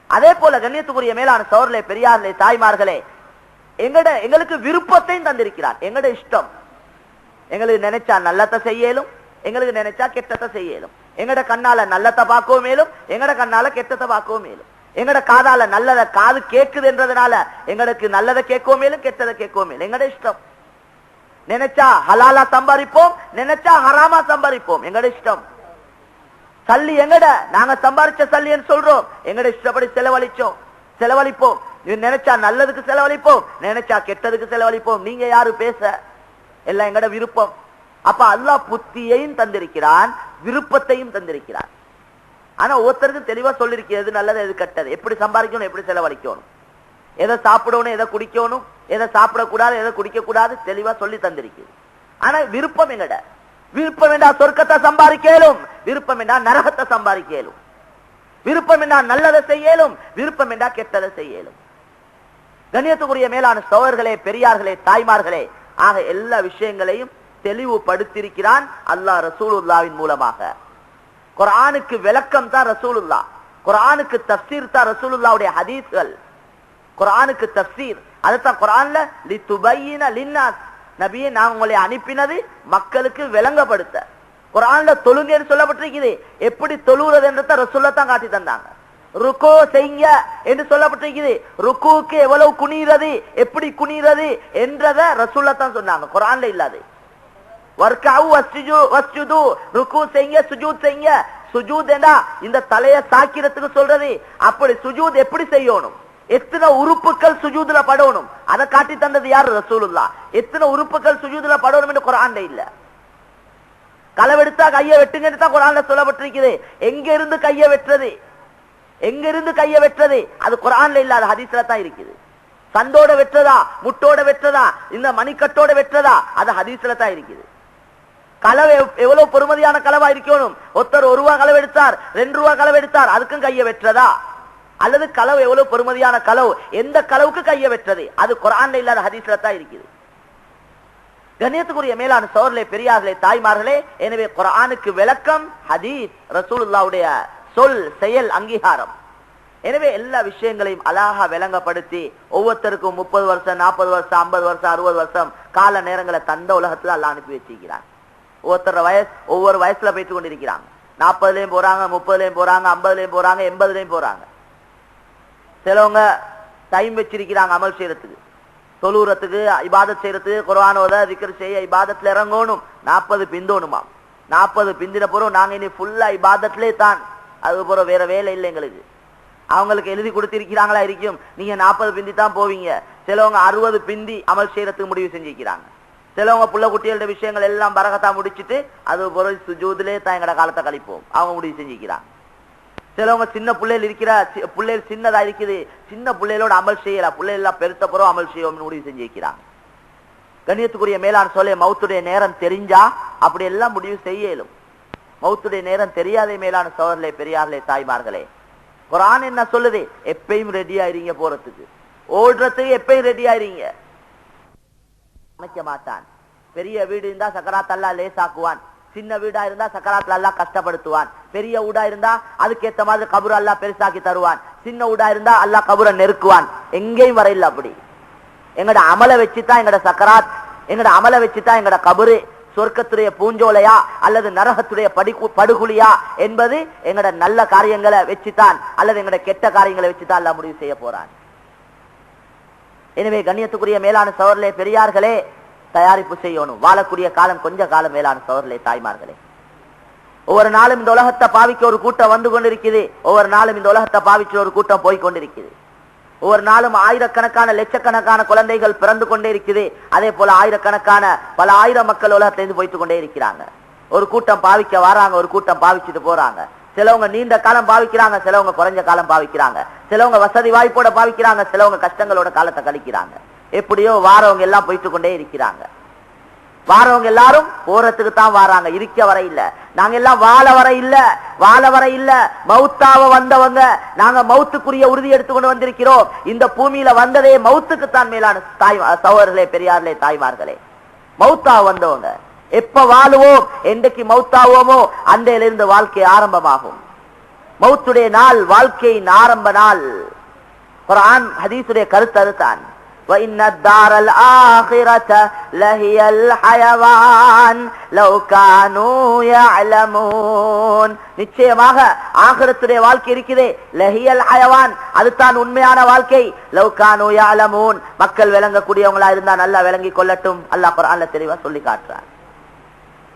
அதே போல கண்ணியத்துக்குரிய மேலான சகோதரர்களே, பெரியார்களே, தாய்மார்களே, எங்களுக்கு விருப்பத்தையும் தந்திருக்கிறான். எங்கட இஷ்டம், எங்களுக்கு நினைச்சா நல்லத்தை செய்யலும், எங்களுக்கு நினைச்சா கெட்டத்தை செய்யலும். எங்கட கண்ணால நல்லத்தை பார்க்கவும் மேலும், எங்கட கண்ணால கெட்டத்தை பார்க்கவும் மேலும். எங்கட காதால நல்லதை காது கேட்குது என்றதுனால எங்களுக்கு நல்லதை கேட்கவும் மேலும், கெட்டதை கேட்கவும் மேலும். எங்கட இஷ்டம். நினைச்சா ஹலாலா சம்பாதிப்போம், நினைச்சா ஹராமா சம்பாதிப்போம், எங்கட இஷ்டம். சல்லி எங்கட, நாங்க சம்பாதிச்ச சல்லின்னு சொல்றோம், எங்கட இஷ்டப்படி செலவழிப்போம். நினைச்சா நல்லதுக்கு செலவழிப்போம், நினைச்சா கெட்டதுக்கு செலவழிப்போம். நீங்க யாரு பேச, எல்லாம் எங்கட விருப்பம். அப்ப அல்லாஹ் புத்தியையும் தந்திருக்கிறான், விருப்பத்தையும் தந்திருக்கிறான். ஆனா ஒருத்தருக்கு தெளிவா சொல்லிருக்கிறது நல்லது எது கெட்டது, எப்படி சம்பாதிக்கணும், எப்படி செலவழிக்கணும், எதை சாப்பிடணும், எதை குடிக்கணும், எதை சாப்பிடக்கூடாது, எதை குடிக்க கூடாது, தெளிவா சொல்லி தந்திருக்கு. ஆனா விருப்பம் எங்கட, விருப்பம் என்றா சொர்க்கத்தை சம்பாதிக்கலும், விருப்பம் என்றா நரகத்தை சம்பாதிக்கலும், விருப்பம் என்றா நல்லதை செய்யலும், விருப்பம் என்றா கெட்டதை செய்யலும். கண்ணியத்துக்குரிய மேலான சகோதரர்களே, பெரியார்களே, தாய்மார்களே, ஆக எல்லா விஷயங்களையும் தெளிவுபடுத்தியிருக்கிறான் அல்லாஹ் ரசூலுல்லாவின் மூலமாக. குர்ஆனுக்கு விளக்கம் தான் ரசூலுல்லா, குர்ஆனுக்கு தஃப்சீர் தான் ரசூலுல்லாவுடைய ஹதீஸ்கள். குர்ஆனுக்கு தஃப்சீர் அதுதான் குர்ஆன்ல லிதுபையின லின்னாஸ், நபியே நான் உங்களை அனுப்பினது மக்களுக்கு விளங்கப்படுத்த. குர்ஆன்ல தொழுங்கன்னு சொல்லப்பட்டிருக்குது. எப்படி தொழுகிறது என்றத ரசூலுல்லாஹ் தான் காட்டி தந்தாங்க. ருக்கு செய்யுங்க என்று சொல்லப்பட்டிருக்குது. ருக்குக்கு எவ்வளவு குனிறது, எப்படி குனிறது என்றத ரசூலுல்லாஹ் தான் சொன்னாங்க, குர்ஆன்ல இல்லாது. வர்கஉ வஸ்ஜுது, ருக்கு செய்யுங்க, சுஜூத் செய்யுங்க. சுஜூத் என்றா இந்த தலைய சாக்கிறதுக்கு சொல்றது. அப்படி சுஜூத் எப்படி செய்யணும், எத்தனை உறுப்புகள் சுஜூதுல படணும், அதை காட்டி தந்தது யார்? ரசூலுல்லாஹ். எத்தனை உறுப்புகள் சுஜூதுல படணும் என்று குர்ஆன்ல இல்ல. களவெடுத்தா கையை வெட்டுங்கன்னு தான் குர்ஆன்ல சொல்லப்பட்டிருக்குது. எங்க இருந்து கையை வெட்டுறது, எங்க இருந்து கையை வெட்டுறது, அது குர்ஆன்ல இல்ல, அது ஹதீஸ்ல தான் இருக்குது. சந்தோட வெட்டுறதா, முட்டோட வெட்டுறதா, இந்த மணிக்கட்டோட வெட்டுறதா, அது ஹதீஸ்ல தான் இருக்குது. களவு எவ்வளவு பெருமதியான களவா இருக்கணும். ஒருத்தர் ₹1 களவு எடுத்தார், ₹2 களவு எடுத்தார், அதுக்கும் கையை வெட்டுறதா? அல்லது களவு எவ்வளவு பெருமதியான களவு, எந்த களவுக்கு கையை வெட்டுறது, அது குர்ஆன்ல இல்லாத ஹதீஸ்ல தான் இருக்குது. கண்ணியத்துக்குரிய மேலான சோர்களே, பெரியார்களே, தாய்மார்களே, எனவே குர்ஆனுக்கு விளக்கம் ஹதீஸ், ரசூலுல்லாஹ்வுடைய சொல், செயல், அங்கீகாரம். எனவே எல்லா விஷயங்களையும் அழகா விளங்கப்படுத்தி ஒவ்வொருத்தருக்கும் 30 வருஷம், 40 வருஷம், 50 வருஷம், 60 வருஷம் கால நேரங்களை தந்த உலகத்துல அல்லாஹ் அனுப்பி வச்சிருக்கிறான். ஒவ்வொருத்தர ஒவ்வொரு வயசுல போயிட்டு கொண்டிருக்கிறாங்க. 40லயும் போறாங்க, 30லயும் போறாங்க, 50லயும் போறாங்க, 80லயும் போறாங்க. சிலவங்க டைம் வச்சிருக்கிறாங்க அமல் செய்யறதுக்கு, தொழுறதுக்கு, இபாதத் செய்யறதுக்கு, குர்ஆன் ஓத, திக்ர் செய்ய, இபாதத்துல இறங்கணும். 40 பிந்தோணுமா. 40 பிந்தின பிறகு நாங்க இனி ஃபுல்லா இபாதத்திலே தான், அது பிறகு வேற வேலை இல்லை எங்களுக்கு. அவங்களுக்கு எழுதி கொடுத்திருக்கிறாங்களா இருக்கும், நீங்க 40 பிந்தி தான் போவீங்க. சிலவங்க 60 பிந்தி அமல் செய்யறதுக்கு முடிவு செஞ்சிருக்கிறாங்க. சிலவங்க புள்ள குட்டிகளோட விஷயங்கள் எல்லாம் பரகத்தா முடிச்சுட்டு அது பிறகு சுஜூதிலே தான் எங்கட காலத்தை கழிப்போம் அவங்க முடிவு செஞ்சிருக்கிறாங்க. சிலவங்க சின்ன பிள்ளைகள் இருக்கிற பிள்ளைகள் சின்னதா இருக்குது, சின்ன பிள்ளைகளோட அமல் செய்யல, பிள்ளைகள் பெருத்த பிறகு அமல் செய்வோம் முடிவு செஞ்சிருக்கிறாங்க. கண்ணியத்துக்குரிய மேலான சொல்ல, மௌத்துடைய நேரம் தெரிஞ்சா அப்படி எல்லாம் முடிவு செய்யலும். மௌத்துடைய நேரம் தெரியாதே மேலான சோதரர்களே, பெரியார்களே, தாய்மார்களே, குர்ஆன் என்ன சொல்லுது? எப்பயும் ரெடி ஆயிருங்க போறதுக்கு, ஓடுறதுக்கு எப்பயும் ரெடி ஆயிருங்க. அமைக்க மாட்டான். பெரிய வீடு இருந்தா சக்கராத் அல்லாஹ் லேசாக்குவான், சின்ன வீடா இருந்தா சக்கராத்ல அல்லாஹ் கஷ்டப்படுத்துவான். பெரிய வீடா இருந்தா அதுக்கேத்த மாதிரி கபூர் அல்லாஹ் பெருசாக்கி தருவான். சின்ன வீடா இருந்தா அல்லாஹ் கபூரை நெருக்குவான். எங்கேயும் வரையில அப்படி. எங்கட அமலை வச்சுதான் எங்கட சக்கராத், எங்கட அமலை வச்சுதான் எங்கட கபரு சொர்க்கத்துடைய பூஞ்சோலையா அல்லது நரகத்துடைய படுகுழியா என்பது எங்கட நல்ல காரியங்களை வச்சுதான் அல்லது எங்கட கெட்ட காரியங்களை வச்சுதான் அல்லாஹ் முடிவு செய்ய போறான். எனவே கண்ணியத்துக்குரிய மேலான சகோதரர்களே, பெரியார்களே, தயாரிப்பு செய்யணும். வாழக்கூடிய காலம் கொஞ்ச காலம். மேலான சகோதரர்களே, தாய்மார்களே, ஒவ்வொரு நாளும் இந்த உலகத்தை பாவிக்க ஒரு கூட்டம் வந்து கொண்டிருக்குது. ஒவ்வொரு நாளும் இந்த உலகத்தை பாவிச்சு ஒரு கூட்டம் போய் கொண்டிருக்குது. ஒவ்வொரு நாளும் ஆயிரக்கணக்கான லட்சக்கணக்கான குழந்தைகள் பிறந்து கொண்டே இருக்குது. அதே போல ஆயிரக்கணக்கான பல ஆயிரம் மக்கள் உலகத்திலிருந்து போயிட்டு கொண்டே இருக்கிறாங்க. ஒரு கூட்டம் பாவிக்க வராங்க, ஒரு கூட்டம் பாவிச்சுட்டு போறாங்க. சிலவங்க நீண்ட காலம் பாவிக்கிறாங்க, சிலவங்க குறைஞ்ச காலம் பாவிக்கிறாங்க. சிலவங்க வசதி வாய்ப்போட பாவிக்கிறாங்க, சிலவங்க கஷ்டங்களோட காலத்தை கழிக்கிறாங்க. எப்படியோ வாரவங்க எல்லாம் போயிட்டு கொண்டே இருக்கிறாங்க. வாரவங்க எல்லாரும் போறதுக்கு தான் வாராங்க, இருக்க வர இல்ல. நாங்க எல்லாம் வாழ வர இல்ல, வாழ வர இல்ல. மௌத்தாவ வந்தவங்க, நாங்க மௌத்துக்குரிய உறுதி எடுத்துக்கொண்டு வந்திருக்கிறோம். இந்த பூமியில வந்ததே மௌத்துக்குத்தான். மேலான சகோதரர்களே, பெரியார்களே, தாய்மார்களே, மௌத்தாவ வந்தவங்க. எப்ப வாழுவோம், என்றைக்கு மௌத்தாவோமோ அன்றையிலிருந்து வாழ்க்கை ஆரம்பமாகும். மௌத்துடைய நாள் வாழ்க்கையின் ஆரம்ப நாள். குர்ஆன் ஹதீஸுடைய கருத்து அதுதான். وَإِنَّ الدَّارَ الْآخِرَةَ لَهِيَ الْحَيَوَانُ لَوْ كَانُوا يَعْلَمُونَ. நிச்சயமாக ஆகிரத்துடைய வாழ்க்கை இருக்கிறதே, லஹியல் ஹயவான், அதுதான் உண்மையான வாழ்க்கை. லவ் கானூ யஅலமூன், மக்கள் விளங்கக்கூடியவங்களா இருந்தா நல்லா விளங்கி கொள்ளட்டும். அல்லாஹ் குர்ஆன்ல தெளிவா சொல்லி காட்டுறார்.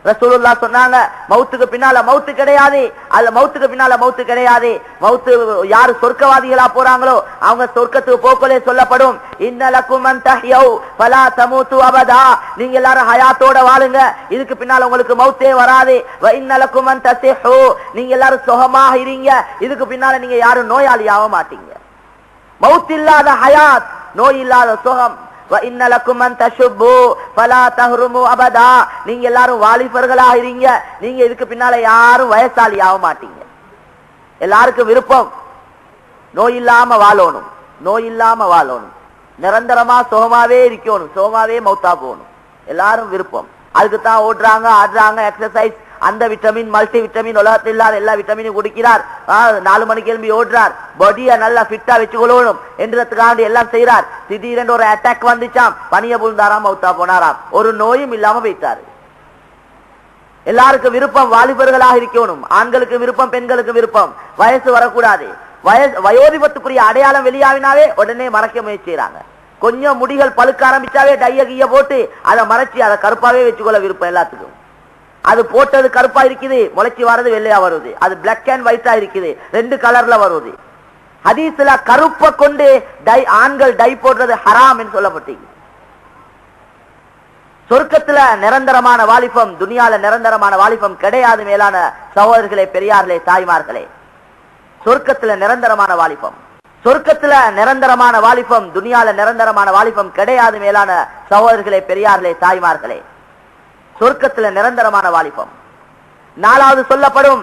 ரசூலுல்லாஹ் சொன்னாங்க, மௌத்துக்கு பின்னால மௌத்து கிடையாது, அல்ல மௌத்துக்கு பின்னால மௌத்து கிடையாது. மௌத்து யாரு சொர்க்கவாதிகளா போறாங்களோ அவங்க சொர்க்கத்துக்கு போக்கலே சொல்லப்படும். இன்னலக்கும் அன் தஹ்யௌ ஃபலா தமூது அபதா, நீங்க எல்லாரும் ஹயாத்தோட வாழுங்க, இதுக்கு பின்னால உங்களுக்கு மௌத்தே வராது. வ இன்னலக்கும் அன் தஸிஹு, நீங்க எல்லாரும் சுகமாக இருங்க, இதுக்கு பின்னால நீங்க யாரும் நோயாளியாக மாட்டீங்க. மௌத் இல்லாத ஹயாத், நோய் இல்லாத சுகம். நீங்க எல்லாரும் வாலிபர்களா இருங்க, நீங்க இதுக்கு பின்னால யாரும் வயசாளி ஆக மாட்டீங்க. எல்லாருக்கும் விருப்பம் நோய் இல்லாம வாழணும், நோய் இல்லாம வாழணும், நிரந்தரமா சுகமாவே இருக்கணும், சுகமாவே மௌத்தா போகணும். எல்லாரும் விருப்பம். அதுக்குத்தான் ஓடுறாங்க, ஆடுறாங்க, எக்ஸசைஸ், அந்த விட்டமின் மல்டி விட்டமின் உலகத்தில் இல்லாத எல்லா விட்டமினும் குடிக்கிறார். 4 மணிக்கு எழும்பி ஓடுறார், பாடியை நல்லா ஃபிட்டா வச்சுக்கொள்ளணும் என்றதுக்காக எல்லாம் செய்யறார். திடீரென்று ஒரு அட்டாக் வந்துச்சாம், பனிய புழுந்தாராம், மௌத்தா போனாராம், ஒரு நோயும் இல்லாம போயிட்டாரு. எல்லாருக்கும் விருப்பம் வாலிபர்களாக இருக்கணும். ஆண்களுக்கு விருப்பம், பெண்களுக்கு விருப்பம். வயசு வரக்கூடாது. வயோதிபத்துக்குரிய அடையாளம் வெளியாவினாவே உடனே மறைக்க முயற்சி செய்யறாங்க. கொஞ்சம் முடிகள் பழுக்க ஆரம்பிச்சாவே டைய கீய போட்டு அதை மறைச்சி அதை கருப்பாவே வச்சுக்கொள்ள விருப்பம் எல்லாத்துக்கும். அது போட்டது கருப்பா இருக்குது, முளைச்சி வர்றது வெள்ளையா வருது. அது பிளாக் அண்ட் ஒயிட்டா இருக்குது, 2 கலர்ல வருது. ஹதீஸ்ல கருப்பை கொண்டு ஆண்கள் டை போடுறது ஹராம் என்று சொல்லப்பட்டீங்க. சொர்க்கத்துல நிரந்தரமான வாலிபம், துனியால நிரந்தரமான வாலிபம் கிடையாது. மேலான சகோதரர்களே, பெரியார்களே, தாய்மார்களே, சொர்க்கத்துல நிரந்தரமான வாலிபம், சொர்க்கத்துல நிரந்தரமான வாலிபம், துனியால நிரந்தரமான வாலிபம் கிடையாது. மேலான சகோதரர்களே, பெரியார்களே, தாய்மார்களே, சொர்க்கத்துல நிரந்தரமான வாலிபம். 4வது சொல்லப்படும்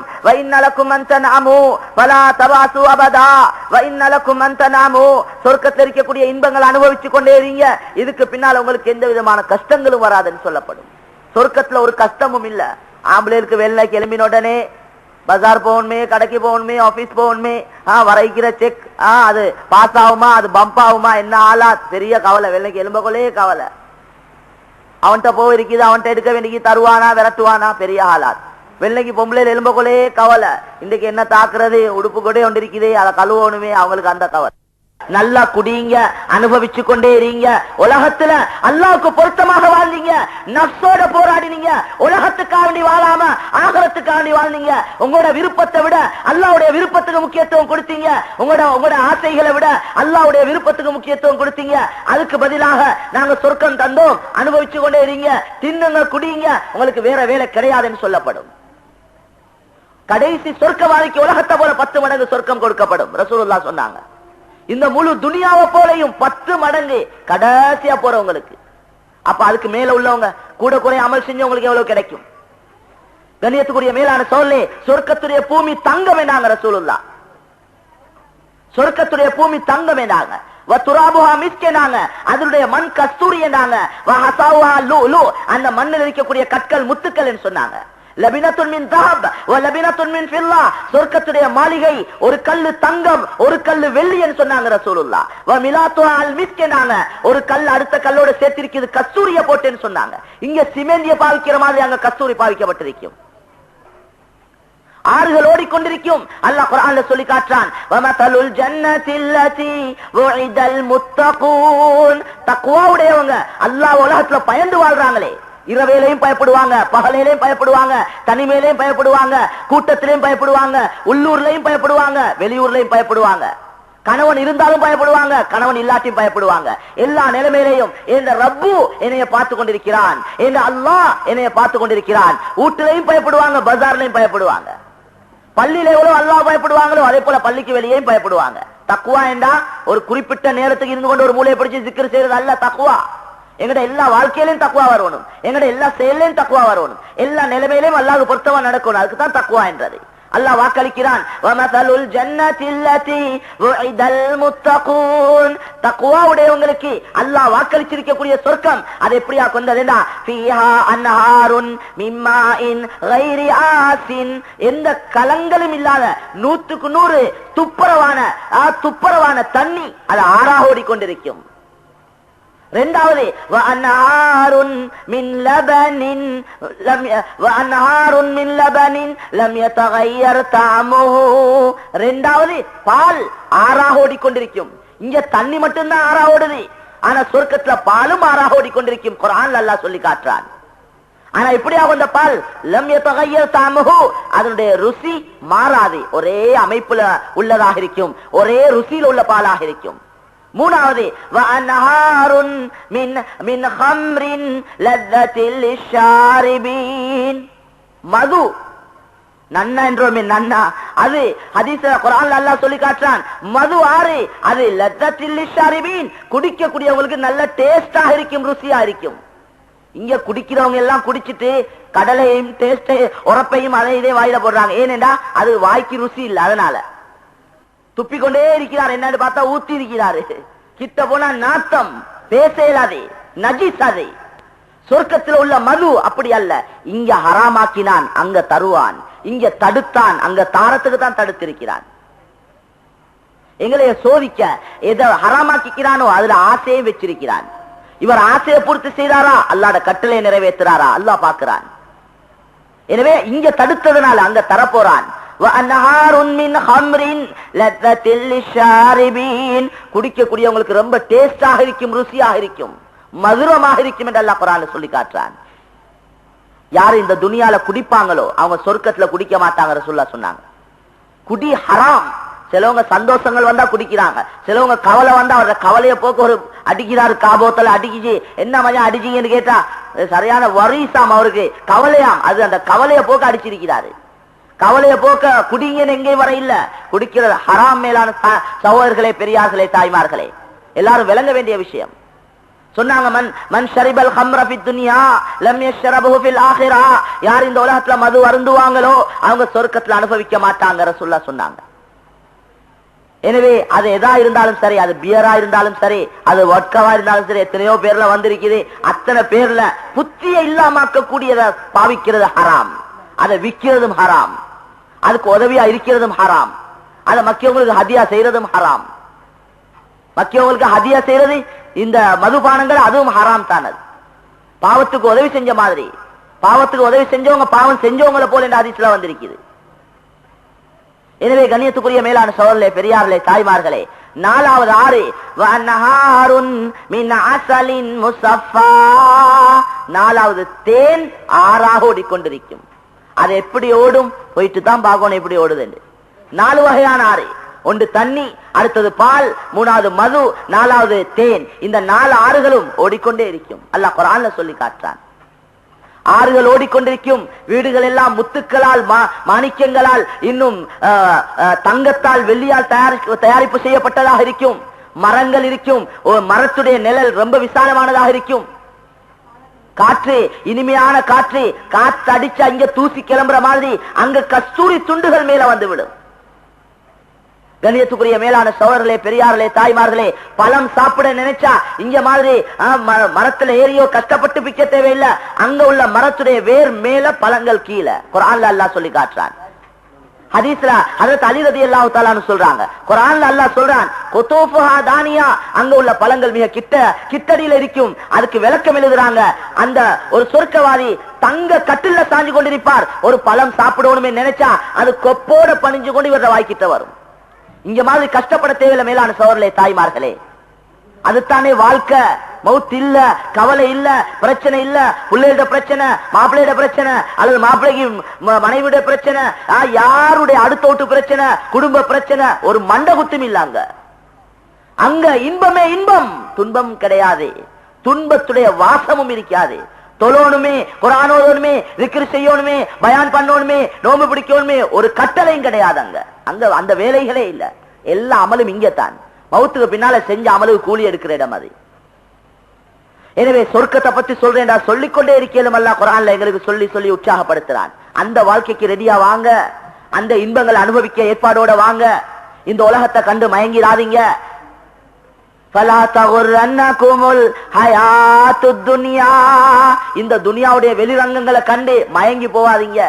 சொர்க்கத்தில் இருக்கக்கூடிய இன்பங்கள் அனுபவிச்சு கொண்டே இருங்க, இதுக்கு பின்னால் உங்களுக்கு எந்த விதமான கஷ்டங்களும் வராதுன்னு சொல்லப்படும். சொர்க்கத்துல ஒரு கஷ்டமும் இல்ல. ஆம்பளைக்கு வெள்ளை கிளம்பின உடனே பஜார் போகணுமே, கடைக்கு போகணுமே, ஆபீஸ் போகணுமே, வரைக்கிற செக் அது பாஸ் ஆகுமா, அது பம்ப் ஆகுமா, என்ன ஆளா பெரிய கவலை. வெள்ளைக்கு எலும்பகொள்ளே கவலை. அவன்கிட்ட போய் இருக்குது, அவன்கிட்ட எடுக்க வேண்டிய தருவானா விரட்டுவானா, பெரிய ஆளாத். வெள்ளைக்கு பொம்பளையில எலும்பகொள்ளே கவலை. இன்றைக்கு என்ன தாக்குறது, உடுப்பு கூட ஒன்று இருக்குதே, அதை கழுவணுமே, அவங்களுக்கு அந்த கவலை. நல்லா குடிங்க, அனுபவிச்சு கொண்டே இருங்க. உலகத்துல அல்லாஹ்வுக்கு பொருத்தமாக வாழ்ந்தீங்க, நஃப்ஸோட போராடினீங்க. உலகத்துக்காக வேண்டி வாழாம ஆகிரத்துக்காக வேண்டி வாழ்ந்தீங்க. உங்களோட விருப்பத்தை விட அல்லாஹ்வுடைய விருப்பத்துக்கு முக்கியத்துவம் கொடுத்தீங்க. உங்களோட ஆசைகளை விட அல்லாஹ்வுடைய விருப்பத்துக்கு முக்கியத்துவம் கொடுத்தீங்க. அதுக்கு பதிலாக நாங்க சொர்க்கம் தந்தோம், அனுபவிச்சு கொண்டே இருங்க, தின்னுங்க, குடிங்க, உங்களுக்கு வேற வேலை கிடையாதுன்னு சொல்லப்படும். கடைசி சொர்க்கவாதிக்கு உலகத்தை போல 10 மடங்கு சொர்க்கம் கொடுக்கப்படும். ரசூலுல்லாஹ் சொன்னாங்க. இந்த முழு துனியாவை போலையும் 10 மடங்கு கடைசியா போறவங்களுக்கு. அப்ப அதுக்கு மேல உள்ளவங்க கூட குறை அமல் செஞ்சவங்களுக்கு எவ்வளவு கிடைக்கும்? கண்ணியத்துக்குரிய மேலான சோழே, சொர்க்கத்துடைய பூமி தங்கம் என்றாங்க ரசூலுல்லாஹ். சொர்க்கத்துடைய பூமி தங்கம் என்றாங்க. அதனுடைய மண் கஸ்தூரி என்றாங்க. அந்த மண்ணில் இருக்கக்கூடிய கற்கள் முத்துக்கள் என்று சொன்னாங்க. சொர்க்கத்துடைய மாளிகை ஒரு கல்லு தங்கம், ஒரு கல்லு வெள்ளி என்று சொன்னாங்க ரசூலுல்லாஹ். ஒரு கல் அடுத்த கல்லோட சேர்த்திருக்கிறது கஸ்தூரிய போட்டு சொன்னாங்க. இங்க சிமெண்டிய பாவிக்கிற மாதிரி அங்க கஸ்தூரி பாவிக்கப்பட்டிருக்கும். ஆறுகள் ஓடிக்கொண்டிருக்கும். அல்லாஹ் குர்ஆன்ல சொல்லி காட்டுறான், வமதலுல் ஜன்னத்தில்லதி வஉதல் முத்தகூன். தக்வாவுடையவங்க அல்லாஹ் உலகத்துல பயந்து வாழ்றாங்களே, இரவேலையும் பயப்படுவாங்க, பகலையிலையும் பயப்படுவாங்க, தனிமையிலையும் பயப்படுவாங்க, கூட்டத்திலையும் பயப்படுவாங்க, உள்ளூர்லையும் பயப்படுவாங்க, வெளியூர்லையும் பயப்படுவாங்க. கணவன் இருந்தாலும் பயப்படுவாங்க, கணவன் இல்லாட்டியும் பயப்படுவாங்க. எல்லா நிலைமையிலையும் இந்த ரப்பு என்னைய பார்த்து கொண்டிருக்கிறான், இந்த அல்லாஹ் என்னைய பார்த்து கொண்டிருக்கிறான். வீட்டிலையும் பயப்படுவாங்க, பஜார்லையும் பயப்படுவாங்க. பள்ளியில எவ்வளவு அல்லாஹ் பயப்படுவாங்களோ அதே போல பள்ளிக்கு வெளியேயும் பயப்படுவாங்க. தக்குவா என்றா ஒரு குறிப்பிட்ட நேரத்துக்கு இருந்து கொண்டு ஒரு மூலையை பிடிச்சு சிக்கர் செய்யறது அல்ல தக்குவா. எங்கட எல்லா வாழ்க்கையிலையும் தக்குவா வரணும், எங்கட எல்லா செயலையும் தக்குவா வரணும், எல்லா நிலைமையிலையும் அல்லாஹ்வுக்கு பொருத்தமா நடக்கணும். அதுக்குதான் தக்குவா என்றது. அல்லாஹ் வாக்களிக்கிறான், வமதலுல் ஜன்னத்தில்லதி வஉதல் முத்தகூன். தக்வா உடையவங்களுக்கு அல்லாஹ் வாக்களிச்சிருக்கக்கூடிய சொர்க்கம் அது எப்படியா கொண்டதுன்னா, ஃபீஹா அன்ஹாருன் மின் மாஇன் கைரி ஆசின். எந்த கலங்களும் இல்லாத 100க்கு 100 துப்புரவான தண்ணி அது ஆறாக ஓடிக்கொண்டிருக்கும். இரண்டாவது வஅன்ஹாருன் மின் லபனின் லம் யதகய்யர் தஅமுஹு. இரண்டாவது பால் ஆறாக ஓடிக்கொண்டிருக்கும். இங்க தண்ணி மட்டும்தான் ஆறாக ஓடுது, ஆனா சொர்க்கத்துல பாலும் ஆறாக ஓடிக்கொண்டிருக்கும். குர்ஆன்ல அல்லாஹ் சொல்லி காட்டுறான். ஆனா இப்படியாக அந்த பால் லம் யதகய்யர் தஅமுஹு, அதனுடைய ருசி மாறாது, ஒரே அமைப்புல உள்ளதாக இருக்கும், ஒரே ருசியில் உள்ள பாலாக இருக்கும். மூணாவது வஅன்ஹாருன் மின் ஹம்ரின் லzzத்தில் லிஷாரிபீன். மது நன்னா என்றோமே, நன்னா அது ஹதீஸ்ல குர்ஆன்ல அல்லாஹ் சொல்லி காட்டுறான். மது ஆறு அது லzzத்தில் லிஷாரிபீன், குடிக்கக்கூடியவங்களுக்கு நல்ல டேஸ்டாக இருக்கும், ருசியா இருக்கும். இங்க குடிக்கிறவங்க எல்லாம் குடிச்சிட்டு கடலையும் டேஸ்ட் உரப்பையும் அதை இதே வாயில போடுறாங்க. ஏனென்றா அது வாய்க்கு ருசி இல்லை, அதனால துப்பிக்கொண்டே இருக்கிறார். என்னன்னு பார்த்தா ஊத்தி இருக்கிறாரு. கிட்ட போனா நாத்தம், பேச இயலாது, நஜீஸ். அது சொர்க்கத்தில் உள்ள மது அப்படி அல்ல. இங்க ஹராமாக்கினான், அங்க தருவான். இங்க தடுத்தான், அங்க தாரத்துக்கு தான் தடுத்திருக்கிறான். எங்களைய சோதிக்க எதை ஹராமாக்கிறானோ அதுல ஆசையை வச்சிருக்கிறான். இவர் ஆசையை பூர்த்தி செய்தாரா, அல்லாஹ்வுடைய கட்டளை நிறைவேற்றுறாரா, அல்லாஹ் பார்க்கிறான். எனவே இங்க தடுத்ததுனால அங்க தரப்போறான். குடிக்கக்கூடியவங்களுக்கு ரொம்ப டேஸ்டாக இருக்கும், ருசியாக இருக்கும், மதுரமாக இருக்கும் என்று அல்லாஹ் குர்ஆன்ல சொல்லி காட்டுறான். யாரு இந்த துனியால குடிப்பாங்களோ அவங்க சொர்க்கத்துல குடிக்க மாட்டாங்க ரசூலுல்லாஹ் சொன்னாங்க. குடி ஹராம். சிலவங்க சந்தோஷங்கள் வந்தா குடிக்கிறாங்க, சிலவங்க கவலை வந்தா அவரோட கவலையை போக்க ஒரு அடிக்கிறாரு, காபோத்தல அடிக்கிச்சு. என்ன மஜா அடிச்சீங்கன்னு கேட்டா சரியான வரிசாம் அவருக்கு கவலையாம், அது அந்த கவலையை போக்க அடிச்சிருக்கிறாரு. கவலையை போக்க குடிங்கன்னு எங்கேயும் வர இல்ல, குடிக்கிறது ஹராம். மேலான சகோதரர்களே, பெரியார்களே, தாய்மார்களே, எல்லாரும் விளங்க வேண்டிய விஷயம். சொன்னாங்க, மன் ஷரிபல் ஹம்ர ஃபித் துன்யா லம் யஷ்ரபஹு ஃபில் ஆখিরা. யார் இந்த உலகத்துல மது அருந்துவாங்களோ அவங்க சொர்க்கத்துல அனுபவிக்க மாட்டாங்க ரசூலுல்லாஹ் சொன்னாங்க. எனவே அது எதா இருந்தாலும் சரி, அது பியரா இருந்தாலும் சரி, அது வட்கவா இருந்தாலும் சரி, எத்தனையோ பேர்ல வந்திருக்குது. அத்தனை பேர்ல புத்தியை இல்லாமக்க கூடியதை பாவிக்கிறது ஹராம், அதை விற்கிறதும் ஹராம், அதுக்கு உதவியா இருக்கிறதும் ஹராம், அதை மக்கியவங்களுக்கு ஹதியா செய்யறதும் ஹராம். மக்கியவங்களுக்கு ஹதியா செய்யறது இந்த மதுபானங்கள் அதுவும் ஹராம் தான். அது பாவத்துக்கு உதவி செஞ்ச மாதிரி, பாவத்துக்கு உதவி செஞ்சவங்க பாவம் செஞ்சவங்களை போல இந்த ஹதீஸ்ல வந்திருக்குது. எனவே கண்ணியத்துக்குரிய மேலான சகோதரர்களே, பெரியார்களே, தாய்மார்களே, நாலாவது ஆறு நாலாவது தேன் ஆறாக ஓடிக்கொண்டிருக்கும். அது எப்படி ஓடும் போயிட்டு தான் பார்க்கணும் எப்படி ஓடுது. 4 வகையான ஆறு, ஒன்று தண்ணி, அடுத்தது பால், மூணாவது மது, நாலாவது தேன். இந்த 4 ஆறுகளும் ஓடிக்கொண்டே இருக்கும். அல்லாஹ் குர்ஆன்ல சொல்லி காட்டுறான். ஆறுகள் ஓடிக்கொண்டிருக்கும். வீடுகள் எல்லாம் முத்துக்களால், மாணிக்கங்களால், இன்னும் தங்கத்தால், வெள்ளியால் தயாரிப்பு செய்யப்பட்டதாக இருக்கும். மரங்கள் இருக்கும். மரத்துடைய நிழல் ரொம்ப விசாலமானதாக இருக்கும். காற்று, இனிமையான காற்று, காற்று அடிச்சா இங்க தூசி கிளம்புற மாதிரி அங்க கஸ்தூரி துண்டுகள் மேல வந்துவிடும். கண்ணியத்துக்குரிய மேலான சகோதரர்களே, பெரியார்களே, தாய்மார்களே, பழம் சாப்பிட நினைச்சா இங்க மாதிரி மரத்துல ஏறியோ கஷ்டப்பட்டு பிக்க தேவையில்லை. அங்க உள்ள மரத்துடைய வேர் மேல பழங்கள் கீழே. குர்ஆன்ல அல்லாஹ் சொல்லி காட்டுறான். ஹதீஸ்ல ஹஜ்ரத் அலி ரலியல்லாஹு தஆலா சொல்றாங்க, குர்ஆன்ல அல்லாஹ் சொல்றான், குதூஃபுஹா தானியா, அங்க உள்ள பழங்கள் மிக கிட்டடியில இருக்கும். அதுக்கு விளக்கம் எழுதுறாங்க, அந்த ஒரு சொர்க்கவாதி தங்க கட்டில சாஞ்சு கொண்டிருப்பார். ஒரு பழம் சாப்பிடணுமே நினைச்சா அது கொப்போட பணிஞ்சு கொண்டு இவர வாய்க்கிட்ட வரும். இங்க மாதிரி கஷ்டப்பட தேவையில்லை மேலான சகோதரர்களே, தாய்மார்களே. அதுதானே வாழ்க்கை. மவுத் இல்ல, கவலை இல்ல, பிரச்சனை இல்ல, பிள்ளையோட பிரச்சனை, மாப்பிள்ளையோட பிரச்சனை, அல்லது மாப்பிள்ளைக்கு மனைவியோட பிரச்சனை, யாருடைய அடுத்த வீட்டு பிரச்சனை, குடும்ப பிரச்சனை, ஒரு மண்டகுத்தும் இல்ல. அங்க இன்பமே இன்பம், துன்பம் கிடையாது. துன்பத்துடைய வாசமும் இருக்காது. தொழணுமே, குர்ஆன் ஓதணுமே, zikr செய்யணுமே, பயான் பண்ணணுமே, நோம்பு பிடிக்கணுமே, ஒரு கட்டளையும் கிடையாது. அங்க அந்த வேலைகளே இல்ல. எல்லா அமலும் இங்கத்தான். மவுத்துக்கு பின்னால செஞ்ச அமலுக்கு கூலி எடுக்கிற இடம் அது. எனவே சொர்க்கத்தை பத்தி சொல்றேன்டா, சொல்லிக்கொண்டே இருக்கலும் அல்லாஹ் குர்ஆன்ல எங்களுக்கு சொல்லி சொல்லி உற்சாகப்படுத்துறான். அந்த வாழ்க்கைக்கு ரெடியா வாங்க, அந்த இன்பங்களை அனுபவிக்க ஏற்பாடோட வாங்க. இந்த உலகத்தை கண்டு மயங்கிடாதீங்க. இந்த துனியாவுடைய வெளிரங்கங்களை கண்டு மயங்கி போவாதீங்க.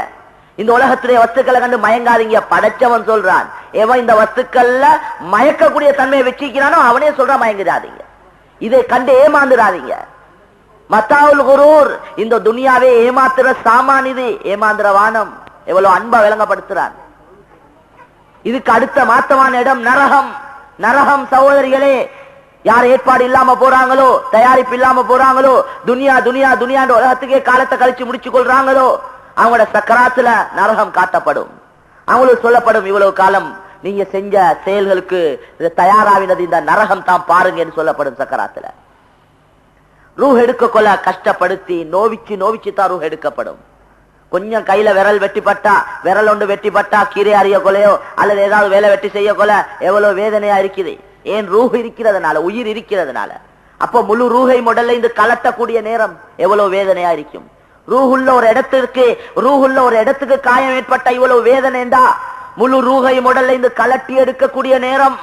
இந்த உலகத்துடைய வஸ்துக்களை கண்டு மயங்காதீங்க. படைச்சவன் சொல்றான், எவன் இந்த வஸ்துக்கள்ல மயக்கக்கூடிய தன்மையை வச்சிருக்கிறானோ அவனே சொல்றான், மயங்கிடாதீங்க. இதை கண்டு ஏமாந்துடாதீங்க. மத்தாவுல் குரூர், இந்த துனியாவே ஏமாத்துற சாமான். இது ஏமாந்துற வானம். எவ்வளவு அன்பா விளங்கப்படுத்துறான். இதுக்கு அடுத்த மாத்தமான இடம் நரகம். நரகம் சகோதரிகளே, யார் ஏற்பாடு இல்லாம போறாங்களோ, தயாரிப்பு இல்லாம போறாங்களோ, துனியா துனியா துனியான்ற உலகத்துக்கே காலத்தை கழிச்சு முடிச்சு கொள்றாங்களோ, அவங்களோட சக்கராத்துல நரகம் காட்டப்படும். அவங்களுக்கு சொல்லப்படும், இவ்வளவு காலம் நீங்க செஞ்ச செயல்களுக்கு தயாராவினது இந்த நரகம் தான் பாருங்க என்று சொல்லப்படும். சக்கராத்துல ரூஹ் எடுக்க கொள்ள கஷ்டப்படுத்தி நோவிச்சு நோவிச்சு தான் ரூஹ் எடுக்கப்படும். கொஞ்சம் கையில விரல் வெட்டிப்பட்டா, விரல் ஒன்று வெட்டிப்பட்டா, கீரை அறிய கொலையோ அல்லது ஏதாவது வேலை வெட்டி செய்ய கொள்ள எவ்வளவு வேதனையா இருக்குது. ஏன்? ரூஹ் இருக்கிறதுனால, உயிர் இருக்கிறதுனால. அப்ப முழு ரூஹை முதல்ல இந்த கலட்டக்கூடிய நேரம் எவ்வளவு வேதனையா இருக்கும். ரூஹுள்ள ஒரு இடத்துக்கு காயம் ஏற்பட்ட இவ்வளவு வேதனைண்டா, முழு ரூஹை முதல்ல இந்த கலட்டி எடுக்கக்கூடிய நேரம்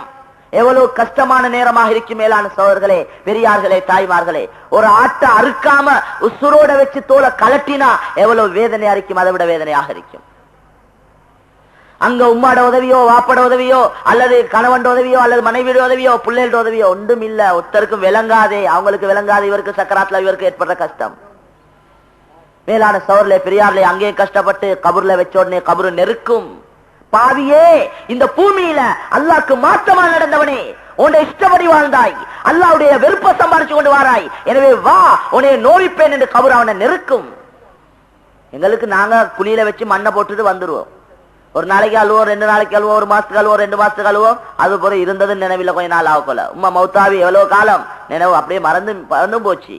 எவ்வளவு கஷ்டமான நேரமாக இருக்கும். மேலான சகோதரர்களே, பெரியார்களே, தாய்மார்களே, ஒரு ஆட்டை அறுக்காம உசுரோட வச்சு தோலை கலட்டினா எவ்வளவு வேதனையா இருக்கும். அதை விட வேதனையாக இருக்கும். அங்க உம்மாட உதவியோ, வாப்பட உதவியோ, அல்லது கணவன் உதவியோ, அல்லது மனைவியோட உதவியோ, பிள்ளைகளோட உதவியோ ஒன்றும் இல்ல. ஒருத்தருக்கும் விளங்காதே. அவங்களுக்கு விளங்காது இவருக்கு சக்கராத்துல இவருக்கு ஏற்படுற கஷ்டம். மேலான சோர்லே பெரியார்லே அங்கே கஷ்டப்பட்டு கபூர்ல வச்ச உடனே கபூர் நெருக்கும். பாவியே, இந்த பூமியில அல்லாஹ்க்கு மாற்றமா நடந்தவனே, உன்னை இஷ்டப்படி வாழ்ந்தாய், அல்லாஹ்வுடைய வெறுப்பை சம்பாதிச்சு கொண்டு வாராய், எனவே வா உன்னை நோவிப்பேன் என்று கபூர் அவனை நெருக்கும். எங்களுக்கு நாங்க குழியில வச்சு மண்ணை போட்டுட்டு வந்துருவோம். ஒரு நாளைக்கு அழுவோம், 2 நாளைக்கு அழுவோம், 1 மாசத்துக்கு அழுவோம், 2 மாசத்துக்கு அழுவோம். அது போல இருந்தது நினைவில் கொஞ்ச நாள் ஆகல. உம்மா மௌத்தாவி எவ்வளவு காலம் நினைவு அப்படியே மறந்தும் போச்சு.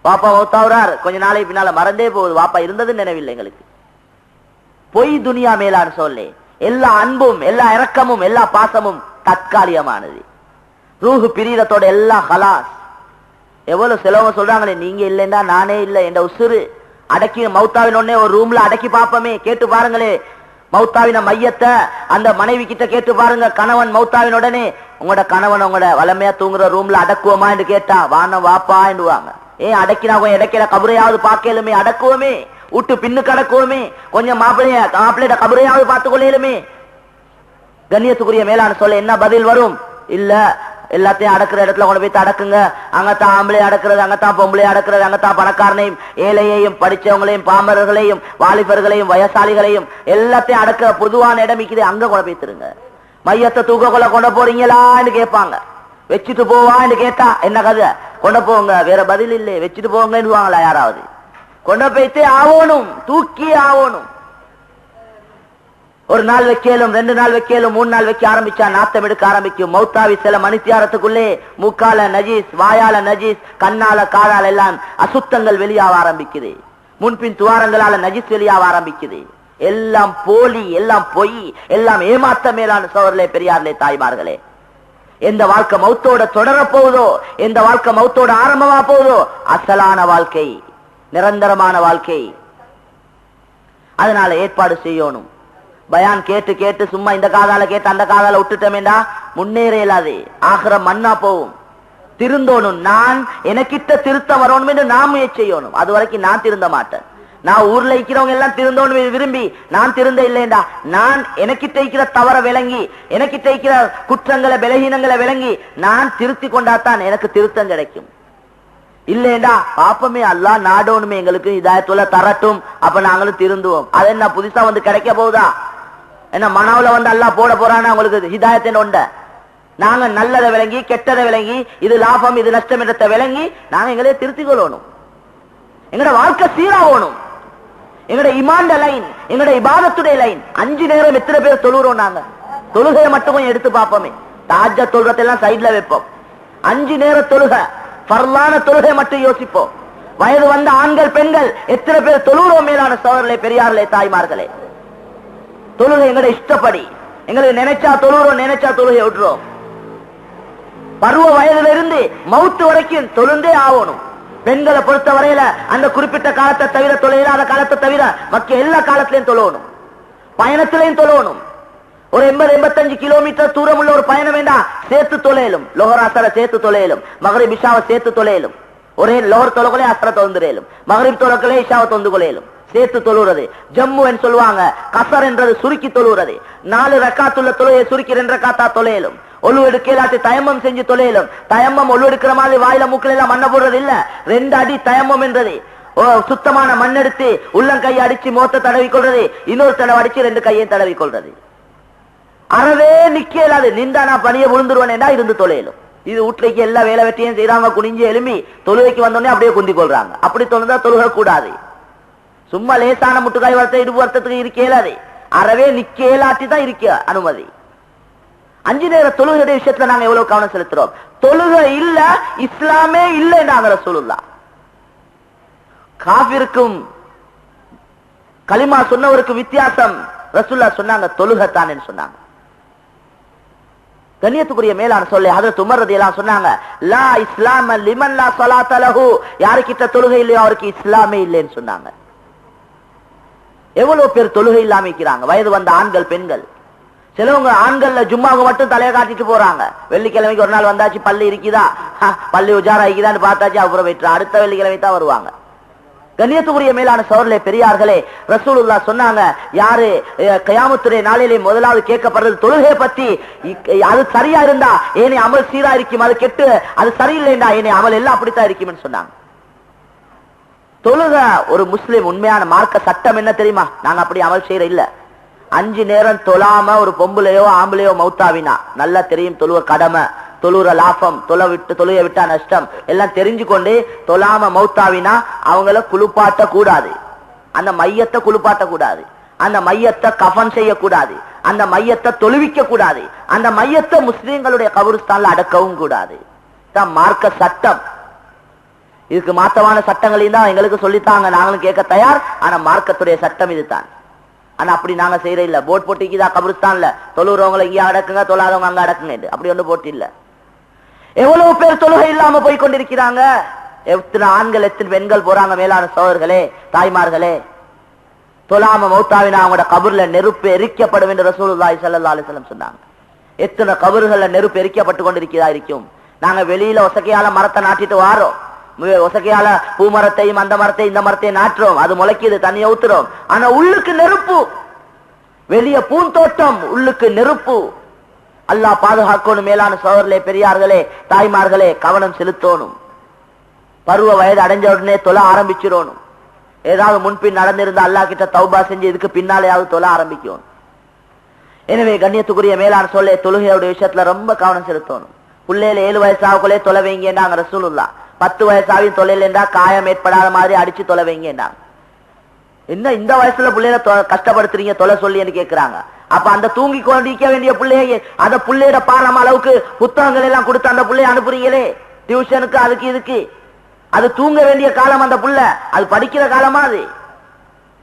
வாப்பா மௌத்தாவுறார், கொஞ்ச நாளைக்கு பின்னால மறந்தே போகுது. வாப்பா இருந்தது நினைவில்லை எங்களுக்கு. பொய் துனியா மேலான்னு சொல்லே. எல்லா அன்பும் எல்லா இரக்கமும் எல்லா பாசமும் தற்காலிகமானது. ரூஹு பிரியத்தோட எல்லா ஹலாஸ். எவ்வளவு செலவங்க சொல்றாங்களே, நீங்க இல்லைன்னா நானே இல்லை என்ற உசுறு அடக்கி மௌத்தாவின் உடனே ஒரு ரூம்ல அடக்கி பாப்பமே, கேட்டு பாருங்களே. மௌத்தாவின மையத்தை அந்த மனைவி கிட்ட கேட்டு பாருங்க. கணவன் மௌத்தாவின் உடனே உங்களோட கணவன் உங்களோட வளமையா தூங்குற ரூம்ல அடக்குவோமா என்று கேட்டா வானம் வாப்பா என்றுவாங்க. ஏன் அடக்கினா இடைக்கிற கபரையாவது பார்க்கலுமே, அடக்குவோமே, விட்டு பின்னுக்கு அடக்குவோமே, கொஞ்சம் மாப்பிள்ளையோட கபரையாவது பார்த்துக் கொள்ளையிலுமே. கண்ணியத்துக்குரிய மேலான சொல்ல என்ன பதில் வரும்? இல்ல, எல்லாத்தையும் அடக்குற இடத்துல கொண்டு போய் அடக்குங்க. அங்கத்தான் ஆம்பளை அடக்குறது, அங்கத்தான் பொம்பளை அடக்குறது, அங்கத்தான் பணக்காரனையும் ஏழையையும் படிச்சவங்களையும் பாமரர்களையும் வாலிபர்களையும் வயசாளிகளையும் எல்லாத்தையும் அடக்குற பொதுவான இடம் இருக்குது, அங்க கொண்டு போய் திருங்க. மையத்தை தூக்க கொண்டு போறீங்களான்னு கேட்பாங்க. வச்சுட்டு போவான்னு கேட்டா என்ன கதை? கொண்டு போங்க, வேற பதில் இல்லை, வச்சுட்டு போங்கன்னு யாராவது கொண்டு போய்த்தே ஆகணும், தூக்கி ஆகணும். ஒரு நாள் வைக்கலும், 2 நாள் வைக்கலும், 3 நாள் வைக்க ஆரம்பிச்சா நாத்தம் எடுக்க ஆரம்பிக்கும். மௌத்தாவி சில மணித்தியாரத்துக்குள்ளே மூக்கால நஜீஸ், வாயால நஜீஸ், கண்ணால காலால எல்லாம் அசுத்தங்கள் வெளியாக ஆரம்பிக்குது. முன்பின் துவாரங்களால நஜீஸ் வெளியாக ஆரம்பிக்குது. எல்லாம் போலி, எல்லாம் பொய், எல்லாம் ஏமாத்த மேலான சோதரே பெரியார்களே தாய்மார்களே. எந்த வாழ்க்கை மௌத்தோட தொடர போகுதோ, எந்த வாழ்க்கை மௌத்தோட ஆரம்பமா போகுதோ, அசலான வாழ்க்கை, நிரந்தரமான வாழ்க்கை. அதனால ஏற்பாடு செய்யணும். பயான் கேட்டு கேட்டு சும்மா இந்த காதால கேட்டு அந்த காதால விட்டுட்டோமேண்டா முன்னேற இயலாது, ஆகிற மண்ணா போகும். திருந்தோணும். நான் எனக்கிட்ட திருத்த வரணும் என்று நான் முயற்சி செய்யணும். அது வரைக்கும் நான் திருந்த மாட்டேன். நான் ஊர்ல இருக்கிறவங்க எல்லாம் திருந்தோன்னு விரும்பி நான் திருந்த இல்லைண்டா, நான் எனக்கிட்ட இருக்கிற தவற விளங்கி, எனக்கிட்ட இருக்கிற குற்றங்களை பலகீனங்களை விளங்கி நான் திருத்தி கொண்டாத்தான் எனக்கு திருத்தம் கிடைக்கும். இல்லேண்டா பாப்பமே அல்லாஹ் நாடோனுமே எங்களுக்கு இதாயத்துல தரட்டும், அப்ப நாங்களும் திருந்துவோம். அது என்ன புதுசா வந்து கிடைக்க போகுதா? என்ன மனாவுல வந்து அல்லாஹ் போட போறானா உங்களுக்கு ஹிதாயத்தின் ஒண்ட? நாங்க நல்லதை விளங்கி கெட்டதை விளங்கி, இது லாபம் இது நஷ்டம் என்றதை விளங்கி நாங்க எங்களே திருத்திக் கொள்ளணும். எங்களோட வாழ்க்கை சீராகணும். எங்களோட இமாண்ட லைன், எங்களோட இபாதத்துடைய லைன். 5 நேரம் எத்தனை பேர் தொழுறோம்? நாங்க தொழுகையை மட்டும் கொஞ்சம் எடுத்து பார்ப்போமே. தாஜ்ஜ தொழுறதெல்லாம் சைட்ல வைப்போம். 5 நேர தொழுகை, பர்லான தொழுகை மட்டும் யோசிப்போம். வயது வந்த ஆண்கள் பெண்கள் எத்தனை பேர் தொழுகிறோம்? மேலான சோதரர்களே பெரியார்களே தாய்மார்களே, தொழுகை எங்களுடைய இஷ்டப்படி. எங்களுக்கு நினைச்சா தொழுகிறோம், நினைச்சா தொழுகை விட்டுறோம். பருவ வயதுல இருந்து மவுத்து வரைக்கும் தொழுந்தே ஆகணும். பெண்களை பொறுத்த வரையில அந்த குறிப்பிட்ட காலத்தை தவிர, தொழிலாத காலத்தை தவிர மற்ற எல்லா காலத்திலையும் தொழணும். பயணத்திலையும் தொழணும். ஒரு 80-85 கிலோமீட்டர் தூரம் உள்ள ஒரு பயணம் வேண்டாம், சேர்த்து தொலையிலும். லோஹராசர சேர்த்து தொலையிலும், மகரிப் இஷாவை சேர்த்து தொலையிலும். ஒரே லோஹர் தொலைகளே அசர தொழுந்துரையிலும், மகரிப் தொலைகளே இஷாவை தொந்து கொள்ளையிலும். சேர்த்து தொழுறது ஜம்மு என்று சொல்லுவாங்க. கசர் என்றது சுருக்கி தொழுகிறது. 4 ரக்காத்துள்ள தொழுகையை சுருக்கி 2 ரக்காத்தா தொலையிலும். ஒழு எடுக்கலாட்டி தயம்மம் செஞ்சு தொலையிலும். தயம்மம் ஒழு எடுக்கிற மாதிரி வாயில மூக்கில எல்லாம் மண்ண போடுறது இல்ல. 2 அடி தயம்மம் என்றது. சுத்தமான மண் எடுத்து உள்ளங்கையை அடிச்சு முகத்தை தடவி கொள்றது, இன்னொரு தடவை அடிச்சு 2 கையையும் தடவி கொள்றது. அறவே நிக்கலாது. நின்றானா பணிய விழுந்துருவானேடா இருந்து தொலையிலும். இது வீட்டுக்கு எல்லா வேலை வெட்டியும் செய்யறாங்க. குனிஞ்சு எலும்பி தொழுகைக்கு வந்தோடனே அப்படியே குந்தி கொள்றாங்க. அப்படி தொழுந்தா தொழுக கூடாது. சும்மா லேசான முட்டுக்காய் வருத்த இடுப்பு வருத்தத்துக்கு இருக்கேலாது. அறவே நிக்கலாட்டி தான் இருக்க அனுமதி. 5 நேர தொழுகையுடைய விஷயத்துல நாங்க எவ்வளவு கவனம் செலுத்துறோம்? தொழுகை இல்ல, இஸ்லாமே இல்லை நாங்க ரசூலுல்லாஹ். காஃபிருக்கும் கலிமா சொன்னவருக்கு வித்தியாசம் ரசூலுல்லாஹ் சொன்னாங்க தொழுகத்தான் சொன்னாங்க. கண்ணியத்துக்குரிய மேலான சொல்ல ஹஜ்ரத் உமர் ரலியல்லாஹு சொன்னாங்க, லா இஸ்லாம லிமன் லா ஸலாத லஹு, யாருக்கிட்ட தொழுகை இல்லையோ அவருக்கு இஸ்லாமே இல்லைன்னு சொன்னாங்க. எவ்வளவு பேர் தொழுகை இல்லாம இருக்கிறாங்க, வயது வந்த ஆண்கள் பெண்கள். சிலவங்க ஆண்கள்ல ஜும்மாவுக்கு மட்டும் தலையை காட்டிட்டு போறாங்க. வெள்ளிக்கிழமைக்கு ஒரு நாள் வந்தாச்சு, பள்ளி இருக்குதா, பள்ளி உஜாரா இருக்குதான்னு பார்த்தாச்சு, அப்புறம் விட்டுரு, அடுத்த வெள்ளிக்கிழமை தான் வருவாங்க. கண்ணியத்துக்குரிய மேலான சகோதரர்களே பெரியார்களே, ரசூலுல்லாஹ் சொன்னாங்க, யாரு கியாமத்துடைய நாளிலே முதலாவது கேட்கப்படுறது தொழுகை பத்தி. அது சரியா இருந்தா ஏனே அமல் சீரா இருக்கும், அது கெட்டு அது சரியில்லைண்டா ஏனே அமல் எல்லாம் அப்படித்தான் இருக்கும்னு சொன்னாங்க. தொழுக ஒரு முஸ்லிம் உண்மையான மார்க்க சட்டம் என்ன தெரியுமா? நாங்க அப்படி அமல் செய்யற இல்ல. 5 நேரம் தொழாம ஒரு பொம்புலையோ ஆம்பளையோ மௌத்தாவினா நல்லா தெரியும் தொழுவ கடமை, தொழுற லாபம், தொழுகை விட்டா நஷ்டம் எல்லாம் தெரிஞ்சு கொண்டு தொழாம மௌத்தாவினா அவங்கள குளிப்பாட்ட கூடாது, அந்த மையத்தை குளிப்பாட்ட கூடாது, அந்த மையத்தை கஃன் செய்யக்கூடாது, அந்த மையத்தை தொழுவிக்க கூடாது, அந்த மையத்தை முஸ்லிம்களுடைய கபருஸ்தான்ல அடக்கவும் கூடாது. மார்க்க சட்டம். இதுக்கு மாத்தமான சட்டங்களையும் தான் எங்களுக்கு சொல்லித்தாங்க, நாங்களும் கேட்க தயார். ஆனா மார்க்கத்துடைய சட்டம் இதுதான். ஆனா அப்படி நாங்க செய்யற இல்ல. போட் போட்டிக்குதா கபருஸ்தான்ல தொழுறவங்களை இங்கே அடக்குங்க, தொழாதவங்க அங்க அடக்குங்க, அப்படி ஒண்ணு போட்டு இல்ல. எவ்வளவு பேர் தொழுகை இல்லாம போய் கொண்டிருக்கிறாங்க. எத்தனை ஆண்கள் எத்தனை பெண்கள் போறாங்க. மேலான சோதர்களே, தாய்மார்களே, தொழாம மௌத்தாவினா அவங்களோட கபர்ல நெருப்பு எரிக்கப்படும் என்று ரசூலுல்லாஹி ஸல்லல்லாஹு அலைஹி வஸல்லம் சொன்னாங்க. எத்தனை கபர்கள்ல நெருப்பு எரிக்கப்பட்டு கொண்டிருக்கிறதா இருக்கும். நாங்க வெளியில ஒசக்கையால மரத்தை நாட்டிட்டு வாரோம், ஒசக்கையால பூ மரத்தையும் அந்த மரத்தையும் இந்த மரத்தையும் நாட்டுறோம், அது முளைக்குது, தண்ணியை ஊத்துறோம். ஆனா உள்ளுக்கு நெருப்பு. வெளிய பூந்தோட்டம், உள்ளுக்கு நெருப்பு. அல்லாஹ் பாதுகாக்கணும். மேலான சோதர்களே, பெரியார்களே, தாய்மார்களே, கவனம் செலுத்தணும். பருவ வயது அடைஞ்ச உடனே தொழ ஆரம்பிச்சிடணும். ஏதாவது முன்பின் நடந்திருந்த அல்லாஹ் கிட்ட தௌபா செஞ்சு இதுக்கு பின்னாலேயாவது தொழ ஆரம்பிக்கணும். எனவே கண்ணியத்துக்குரிய மேலான சொல்லே, தொழுகையோட விஷயத்துல ரொம்ப கவனம் செலுத்தணும். பிள்ளையில 7 வயசாவுக்குள்ளே தொலை வைங்கன்னாங்க ரசூலுல்லாஹ். 10 வயசாவையும் தொழில் காயம் ஏற்படாத மாதிரி அடிச்சு தொலை வைங்கன்னாங்க. என்ன இந்த வயசுல பிள்ளைய கஷ்டப்படுத்துறீங்க தொலை சொல்லி கேட்கிறாங்க. அப்ப அந்த தூங்கி கொண்டிருக்க வேண்டிய பிள்ளைய அந்த பிள்ளையோட பாராம அளவுக்கு புத்தகங்கள் எல்லாம் கொடுத்து அந்த பிள்ளைய அனுப்புறீங்களே டியூஷனுக்கு, அதுக்கு இதுக்கு. அது தூங்க வேண்டிய காலம் அந்த புள்ள, அது படிக்கிற காலமா அது.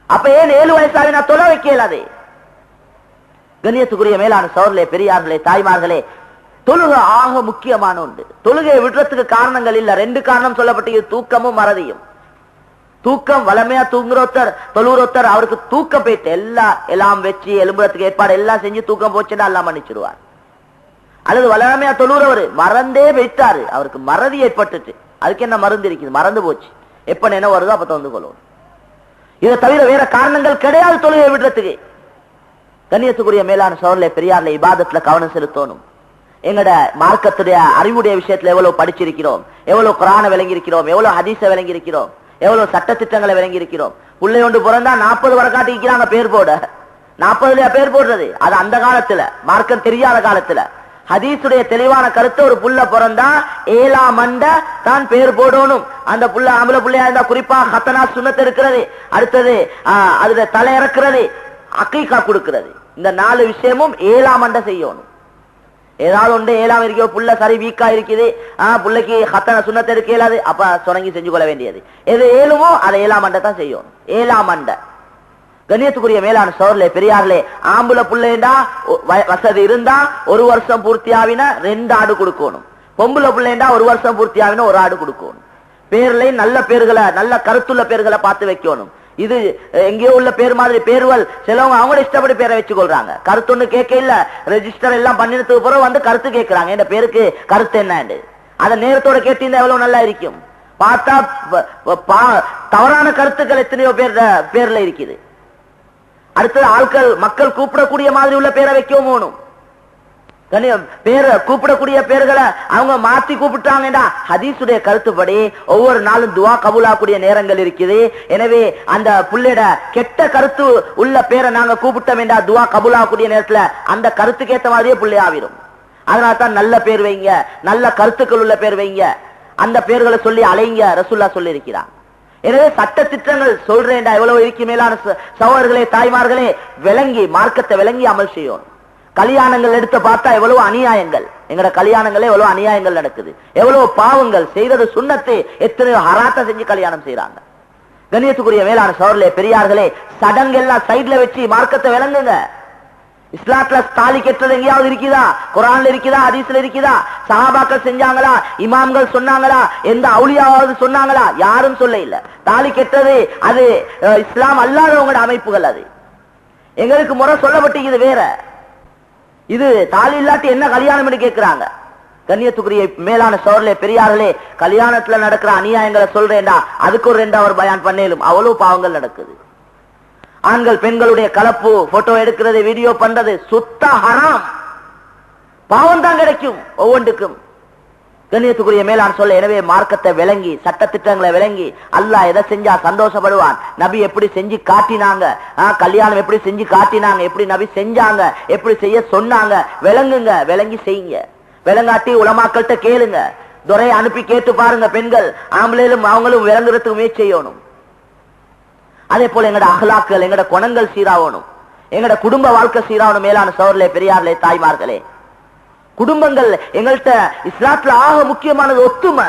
அப்ப ஏன் 7 வயசாவே நான் தொலை வைக்கல? அது கண்ணியத்துக்குரிய மேலான சோதர்களே, பெரியார்களே, தாய்மார்களே, தொழுகை ஆக முக்கியமான ஒன்று. தொழுகையை விடுறதுக்கு காரணங்கள் இல்ல. 2 காரணம் சொல்லப்பட்டு, தூக்கமும் மறதியும். தூக்கம் வளமையா தூங்குறோத்தர் தொழுறோத்தர் அவருக்கு தூக்கம் போயிட்டு எல்லாம் வச்சு எலும்புறதுக்கு ஏற்பாடு எல்லாம் செஞ்சு தூக்கம் போச்சுன்னா எல்லாம் மன்னிச்சிடுவார். அல்லது வளமையா தொழுறவர் மறந்தே போயிட்டாரு, அவருக்கு மறதி ஏற்பட்டுச்சு, அதுக்கு என்ன மருந்து இருக்குது, மறந்து போச்சு, எப்ப என்ன வருதோ அப்ப தந்து கொள்ளும். இதை தவிர வேற காரணங்கள் கிடையாது தொழுகையை விடுறதுக்கு. கண்ணியத்துக்குரிய மேலான சோழர்களே, பெரியார்ல இபாதத்துல கவனம் செலுத்தணும். எங்கட மார்க்கத்துடைய அறிவுடைய விஷயத்துல எவ்வளவு படிச்சிருக்கிறோம், எவ்வளவு குர்ஆனை விளங்கி இருக்கிறோம், எவ்வளவு ஹதீஸை விளங்கி இருக்கிறோம், எவ்வளவு சட்ட திட்டங்களை விளங்கி இருக்கிறோம். பிள்ளை ஒன்று பிறந்தா 40 வரக்காட்டி இருக்கிறாங்க பேர் போட. 40 பேர் போடுறது அது அந்த காலத்துல, மார்க்கம் தெரியாத காலத்துல. ஹதீஸுடைய தெளிவான கருத்து, ஒரு புள்ள பிறந்தா 7ஆம் ஆண்ட தான் பேர் போடணும். அந்த புள்ள ஆம்பளை பிள்ளையா இருந்தா குறிப்பா ஹத்தனா சுன்னத் இருக்கிறது, அடுத்தது அதுல தலை இறக்குறது, அக்கீகா கொடுக்கிறது. இந்த 4 விஷயமும் 7ஆம் ஆண்ட செய்யணும். ஏதாவது ஒன்று 7ஆம் இருக்கோ புள்ள சரி வீக்கா இருக்குது, புள்ளைக்கு ஹத்தன சுண்ணத்தை எடுக்க இயலாது, அப்ப சுணங்கி செஞ்சு கொள்ள வேண்டியது. எது 7மோ அதை 7ஆம் ஆண்டை தான் செய்யணும். 7ஆம் ஆண்டை. கண்ணியத்துக்குரிய மேலான சோழர்களே, பெரியார்களே, ஆம்புல புள்ளைண்டா வசதி இருந்தா 1 வருஷம் பூர்த்தியாவின 2 ஆடு கொடுக்கணும். பொம்புல பிள்ளைண்டா 1 வருஷம் பூர்த்தியாவின 1 ஆடு கொடுக்கணும். பேர்ல நல்ல பேர்களை, நல்ல கருத்துள்ள பேர்களை பார்த்து வைக்கணும். இது எங்கேயோ உள்ள பேர் மாதிரி பேர்கள் சிலவங்க அவங்களோட இஷ்டப்படி பேரை வச்சு கொள்றாங்க. கருத்து ஒண்ணு கேட்க இல்ல, ரெஜிஸ்டர் எல்லாம் பண்ணினதுக்கு பிறகு வந்து கருத்து கேட்கிறாங்க, இந்த பேருக்கு கருத்து என்ன. அதை நேரத்தோட கேட்டீங்கன்னா எவ்வளவு நல்லா இருக்கும். பார்த்தா தவறான கருத்துக்கள் எத்தனையோ பேர்ல இருக்குது. அடுத்தது ஆட்கள் மக்கள் கூப்பிடக்கூடிய மாதிரி உள்ள பேரை வைக்கவும் போகணும். பேரை கூப்பிடக்கூடிய பேர்களை அவங்க மாத்தி கூப்பிட்டாங்கடா. ஹதீஸுடைய கருத்துப்படி ஒவ்வொரு நாளும் துவா கபூலாக்கூடிய நேரங்கள் இருக்குது. எனவே அந்த புள்ளைட கெட்ட கருத்து உள்ள பேரை நாங்க கூப்பிட்டோம் என்றா துவா கபூலாக்கூடிய நேரத்துல அந்த கருத்துக்கு ஏற்ற மாதிரியே புள்ளை ஆவிரும். அதனால தான் நல்ல பேர் வைங்க, நல்ல கருத்துக்கள் உள்ள பேர் வைங்க, அந்த பேர்களை சொல்லி அலைங்க ரசூல்லா சொல்லி இருக்கிறார். எனவே சட்ட திட்டங்கள் சொல்றேன்டா எவ்வளவு இருக்கு. மேலான சகோதரர்களே, தாய்மார்களே, விளங்கி மார்க்கத்தை விளங்கி அமல் செய்யணும். கல்யாணங்கள் எடுத்து பார்த்தா எவ்வளவு அநியாயங்கள், எங்கட கல்யாணங்களே எவ்வளவு அநியாயங்கள் நடக்குது, எவ்வளவு பாவங்கள் செய்யறது சுண்ணத்து, எத்தனையோ ஹராத்த செஞ்சு கல்யாணம் செய்யறாங்க. கண்ணியத்துக்குரிய மேலான சகோதரர்களே, பெரியார்களே, சடங்கெல்லாம் சைட்ல வச்சு மார்க்கத்தை விளங்குங்க. இஸ்லாத்துல தாலி கெட்டது எங்கேயாவது இருக்குதா? குர்ஆன்ல இருக்குதா? ஹதீஸ்ல இருக்குதா? சஹாபாக்கள் செஞ்சாங்களா? இமாம்கள் சொன்னாங்களா? எந்த அவுலியாவது சொன்னாங்களா? யாரும் சொல்ல இல்ல. தாலி கெட்டது அது இஸ்லாம் அல்லாதவங்களோட அமைப்புகள். அது எங்களுக்கு முறை சொல்லப்பட்டிருக்குது வேற. இது தாலி இல்லாட்டி என்ன கல்யாணம் என்று கேட்கிறாங்க. கண்ணியத்துக்குரிய மேலான சோழர்களே, பெரியார்களே, கல்யாணத்துல நடக்கிற அநியாயங்களை சொல்றேன்டா அதுக்கு ஒரு 2 அவர் பயான் பண்ணேலும் அவ்வளவு பாவங்கள் நடக்குது. ஆண்கள் பெண்களுடைய கலப்பு, போட்டோ எடுக்கிறது, வீடியோ பண்றது சுத்த ஹராம். பாவம் தான் கிடைக்கும் ஒவ்வொன்றுக்கும். கண்ணியத்துக்குரிய மேலான் சொல்ல, எனவே மார்க்கத்தை விளங்கி சட்ட திட்டங்களை விளங்கி அல்லாஹ் எதை செஞ்சா சந்தோஷப்படுவான், நபி எப்படி செஞ்சு காட்டினாங்க, கல்யாணம் எப்படி செஞ்சு காட்டினாங்க, எப்படி நபி செஞ்சாங்க, எப்படி செய்ய சொன்னாங்க, விளங்குங்க, விளங்கி செய்யுங்க. விளங்காட்டி உலமாக்கள்கிட்ட கேளுங்க, துறையை அனுப்பி கேட்டு பாருங்க. பெண்கள் ஆம்பளையிலும் அவங்களும் விளங்குறதுக்கு முயற்சி செய்யணும். அதே போல எங்கட அகலாக்கள் எங்கட குணங்கள் சீராகணும், எங்கட குடும்ப வாழ்க்கை சீராகணும். மேலான சோழர்களே, பெரியார்களே, தாய்மார்களே, குடும்பங்கள் எங்கள்கிட்ட இஸ்லாத்துல ஆக முக்கியமானது ஒத்துமை.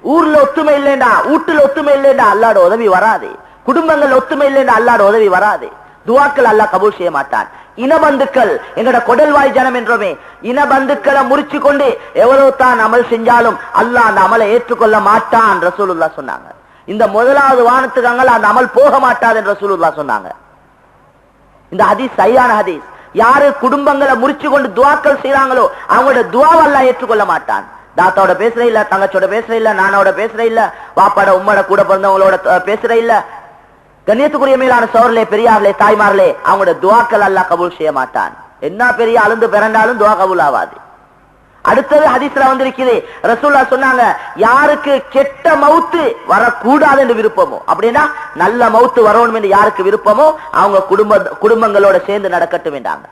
ஊர்ல ஒத்துமை இல்லைண்டா, வீட்டுல ஒத்துமை இல்லைண்டா அல்லாட உதவி வராது. குடும்பங்கள் ஒத்துமை இல்லைண்டா அல்லாட உதவி வராது. துவாக்கள் அல்லாஹ் கபூல் செய்ய மாட்டான். இனபந்துக்கள் எங்கட கொடல்வாய் ஜனம் என்றோமே, இனபந்துக்களை முறிச்சு கொண்டு எவ்வளவு தான் அமல் செஞ்சாலும் அல்லாஹ் அந்த அமலை ஏற்றுக்கொள்ள மாட்டான் ரசூலுல்லாஹ் சொன்னாங்க. இந்த முதலாவது வானத்துக்கு அந்த அமல் போக மாட்டாது என்று ரசூலுல்லாஹ் சொன்னாங்க. இந்த ஹதீஸ் சரியான ஹதீஸ். யாரு குடும்பங்களை முறிச்சு கொண்டு துவாக்கள் செய்யறாங்களோ அவங்களோட துவாவை அல்லாஹ் ஏற்றுக்கொள்ள மாட்டான். தாத்தாவோட பேசுற இல்ல, தங்கச்சோட பேசுற இல்ல, நானோட பேசுற இல்ல, வாப்பாட உம்மோட கூட பிறந்தவங்களோட பேசுற இல்ல. கண்ணியத்துக்குரிய மேலான சோழர்களே, பெரியார்களே, தாய்மார்களே, அவங்களோட துவாக்கள் அல்லாஹ் கபூல் செய்ய மாட்டான். என்ன பெரிய அழுந்து பிறண்டாலும் துவா கபூல் ஆகாது. அடுத்தது ஹதீஸ்ல வந்திருக்குது, ரசூலுல்லாஹ் சொன்னாங்க, யாருக்கு கெட்ட மவுத்து வரக்கூடாது என்று விருப்பமோ, அப்படின்னா நல்ல மவுத்து வரணும் என்று யாருக்கு விருப்பமோ அவங்க குடும்பங்களோட சேர்ந்து நடக்கட்டும் என்றாங்க.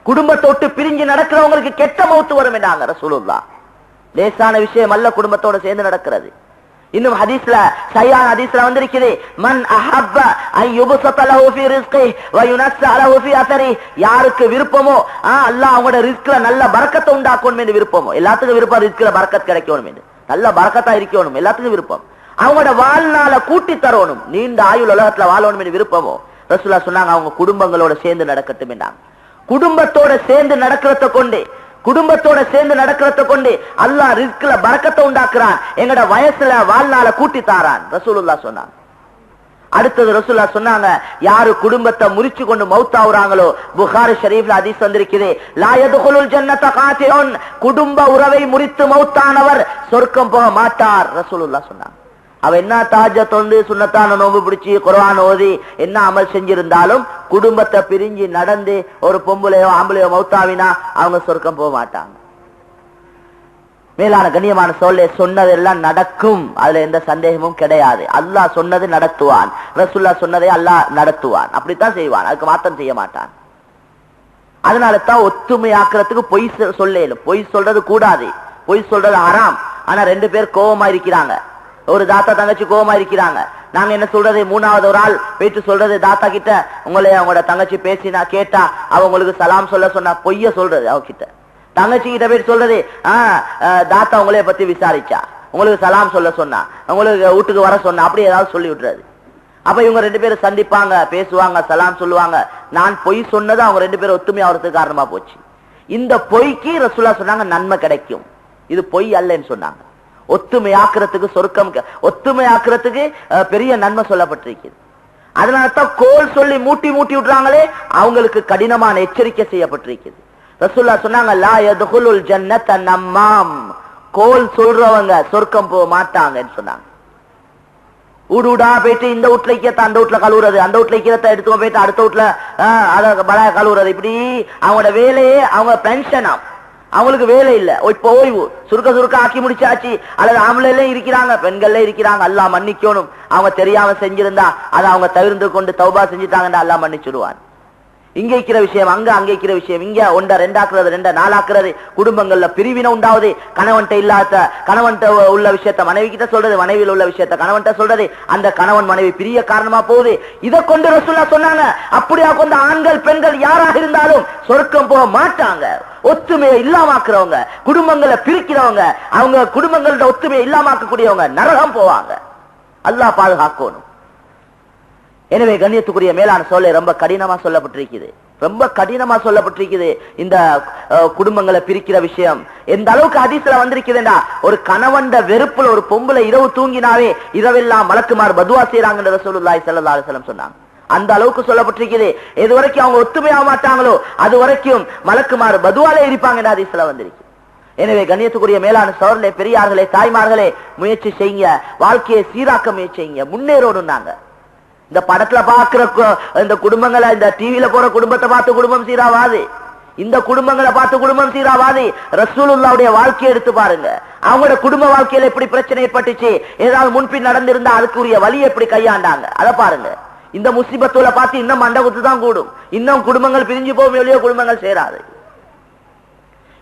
குடும்பத்தை விட்டு பிரிஞ்சு நடக்கிறவங்களுக்கு கெட்ட மவுத்து வரும் என்றாங்க ரசூலுல்லாஹ். லேசான விஷயம் அல்ல குடும்பத்தோட சேர்ந்து நடக்கிறது. இன்னும் ஹதீஸ்ல சஹீஹான ஹதீஸ்ல வந்திருக்குது, மன் அஹப்ப அன் யுபஸத லஹு ஃபீ ரிஸ்கிஹி வ யுனஸ்ஸ லஹு ஃபீ அஸரிஹி, யாருக்கு விருப்பமோ அல்லாஹ் அவங்களோட ரிஸ்க்ல நல்ல பரக்கத்தை உண்டாக்கணும் என்று விருப்பமோ, எல்லாத்துக்கும் விருப்பம் ரிஸ்க்ல பரக்கத் கிடைக்கணும் என்று, நல்ல பரக்கத்தா இருக்கணும், எல்லாத்துக்கும் விருப்பம். அவங்களோட வாழ்நாள கூட்டி தரணும், நீண்ட ஆயுள் உலகத்துல வாழணும் என்று விருப்பமோ, ரசூலுல்லாஹ் சொன்னாங்க அவங்க குடும்பங்களோட சேர்ந்து நடக்கட்டும் என்றாங்க. குடும்பத்தோட சேர்ந்து நடக்கிறத கொண்டு, குடும்பத்தோட சேர்ந்து நடக்கிறத கொண்டு அல்லாஹ் ரிஸ்க்ல பரக்கத்தை உண்டாக்குறான், எங்கட வயசுல வாழ்நாள கூட்டி தாரான் ரசூலுல்லாஹ் சொன்னாங்க. அடுத்தது ரசூலுல்லாஹ் சொன்னாங்க, யாரு குடும்பத்தை முறிச்சு கொண்டு மௌத்தாவுறாங்களோ, புகாரி ஷரீஃப்ல ஹதீஸ் வந்திருக்குது, லா யதுகுலுல் ஜன்னத காத்தியுன், குடும்ப உறவை முறித்து மௌத்தானவர் சொர்க்கம் போக மாட்டார் ரசூலுல்லாஹ் சொன்னாங்க. அவ என்ன தாஜத் தொண்டு சுன்னத்தான நோம்பு பிடிச்சி குர்ஆன் ஓதி என்ன அமல் செஞ்சிருந்தாலும் குடும்பத்தை பிரிஞ்சு நடந்து ஒரு பொம்பளையோ ஆம்பளையோ மௌத்தாவினா அவங்க சொர்க்கம் போக மாட்டாங்க. மேலான கண்ணியமான சொல்லே, சொன்னதெல்லாம் நடக்கும், அதுல எந்த சந்தேகமும் கிடையாது. அல்லாஹ் சொன்னது நடத்துவான், ரசூலுல்லாஹ் சொன்னதை அல்லாஹ் நடத்துவான், அப்படித்தான் செய்வான், அதுக்கு மாத்தம் செய்ய மாட்டான். அதனால தான் ஒத்துமையாக்குறதுக்கு பொய் சொல்லும், பொய் சொல்றது கூடாது, பொய் சொல்றது ஹராம். ஆனா ரெண்டு பேர் கோபமா இருக்கிறாங்க, ஒரு தாத்தா தங்கச்சி கோபமா இருக்கிறாங்க, நாங்க என்ன சொல்றது, மூணாவது ஒரு ஆள் போயிட்டு சொல்றது தாத்தா கிட்ட, உங்களை அவங்களோட தங்கச்சி பேசினா கேட்டா அவங்களுக்கு சலாம் சொல்ல சொன்னா பொய்ய சொல்றது அவகிட்ட. தங்கச்சி கிட்ட போயிட்டு சொல்றது, தாத்தா உங்களைய பத்தி விசாரிச்சா, உங்களுக்கு சலாம் சொல்ல சொன்னா, உங்களுக்கு வீட்டுக்கு வர சொன்னா, அப்படி ஏதாவது சொல்லி விட்டுறது. அப்ப இவங்க ரெண்டு பேரும் சந்திப்பாங்க, பேசுவாங்க, சலாம் சொல்லுவாங்க. நான் பொய் சொன்னது அவங்க ரெண்டு பேரும் ஒத்துமை ஆகிறதுக்கு காரணமா போச்சு. இந்த பொய்க்கு ரசூலுல்லாஹ் சொன்னாங்க நன்மை கிடைக்கும், இது பொய் அல்லன்னு சொன்னாங்க. ஒத்துமையாக்குறதுக்கு சொர்க்கம், ஒத்துமையாக்குறதுக்கு பெரிய நன்மை சொல்லப்பட்டிருக்கு. அதனாலதான் கோல் சொல்லி மூட்டி மூட்டி விடுறாங்களே அவங்களுக்கு கடினமான எச்சரிக்கை செய்யப்பட்டிருக்கிறது. ரசூலுல்லாஹ் சொன்னாங்க, லா யதுகுலுல் ஜன்னத நம்மாம், கோல் சொல்றவங்க சொர்க்கம் போக மாட்டாங்கன்னு சொன்னாங்க. ஊடா போயிட்டு இந்த வீட்டுல இக்கத்த அந்த வீட்டுல கழுவுறது, அந்த வீட்டுல இக்கிறத எடுத்து போயிட்டு அடுத்த வீட்டுல அத பலாய கழுவுறது, இப்படி அவங்களோட வேலையே அவங்க பென்ஷனா, அவங்களுக்கு வேலை இல்ல, இப்ப ஓய்வு சுருக்க சுருக்க ஆக்கி முடிச்சாச்சு. அல்லது ஆம்பளைல இருக்கிறாங்க, பெண்கள்ல இருக்கிறாங்க, அல்லாஹ் மன்னிக்கணும். அவங்க தெரியாம செஞ்சிருந்தா அதை அவங்க தவிர்த்து கொண்டு தௌபா செஞ்சுட்டாங்கன்னா அல்லாஹ் மன்னிச்சுடுவான். இங்க இருக்கிற விஷயம் அங்க, அங்க இருக்கிற விஷயம் இங்க, ஒன்றை ரெண்டாக்குறது, ரெண்ட நாளாக்குறது, குடும்பங்கள்ல பிரிவினை உண்டாவது, கணவன்ட்ட இல்லாத கணவன்ட்ட உள்ள விஷயத்த மனைவி கிட்ட சொல்றது, மனைவியில் உள்ள விஷயத்த கணவன்ட்ட சொல்றது, அந்த கணவன் மனைவி பிரிய காரணமா போகுது. இதை கொண்டு ரசூலுல்லாஹ் சொன்னாங்க, அப்படியா கொண்டு ஆண்கள் பெண்கள் யாராக இருந்தாலும் சொர்க்கம் போக மாட்டாங்க. ஒத்துமையை இல்லாமக்கிறவங்க, குடும்பங்களை பிரிக்கிறவங்க, அவங்க குடும்பங்களோட ஒத்துமையை இல்லாமக்கக்கூடியவங்க நரகம் போவாங்க. அல்லாஹ் பாதுகாக்கணும். எனவே கண்ணியத்துக்குரிய மேலான சொல்ல ரொம்ப கடினமா சொல்லப்பட்டிருக்குது, ரொம்ப கடினமா சொல்லப்பட்டிருக்குது. இந்த குடும்பங்களை பிரிக்கிற விஷயம் எந்த அளவுக்கு ஹதீஸ்ல வந்திருக்குதுன்னா, ஒரு கணவன் வெறுப்புல ஒரு பொம்பளை இரவு தூங்கினாவே இரவெல்லாம் மலக்குமார் பதுவா செய்யறாங்கன்னு ரசூலுல்லாஹி ஸல்லல்லாஹு அலைஹி வஸல்லம் சொன்னாங்க. அந்த அளவுக்கு சொல்லப்பட்டிருக்குது. எது வரைக்கும் அவங்க ஒத்துமையாக மாட்டாங்களோ அது வரைக்கும் மலக்குமார் பதுவாலே இருப்பாங்க ஹதீஸ்ல வந்திருக்கு. எனவே கண்ணியத்துக்குரிய மேலான சகோதரர்களே, பெரியார்களே, தாய்மார்களே, முயற்சி செய்யுங்க, வாழ்க்கையை சீராக்க முயற்சி செய்யுங்க, முன்னேறணும். நாங்க இந்த படத்துல பாக்குற இந்த குடும்பங்களை, இந்த டிவியில போற குடும்பத்தை பார்த்து குடும்பம் சீராவாது. இந்த குடும்பங்களை பார்த்து குடும்பம் சீராவாதி. ரசூலுல்லாஹ்வுடைய வாழ்க்கையை எடுத்து பாருங்க. அவங்களோட குடும்ப வாழ்க்கையில எப்படி பிரச்சனை ஏற்பட்டுச்சு, ஏதாவது முன்பின் நடந்திருந்தா அதுக்குரிய வழி எப்படி கையாண்டாங்க, அதை பாருங்க. இந்த முசிபத்துல பார்த்து இன்னும் மண்டபத்து தான் கூடும், இன்னும் குடும்பங்கள் பிரிஞ்சு போகும், எவ்வளோ குடும்பங்கள் சேராது.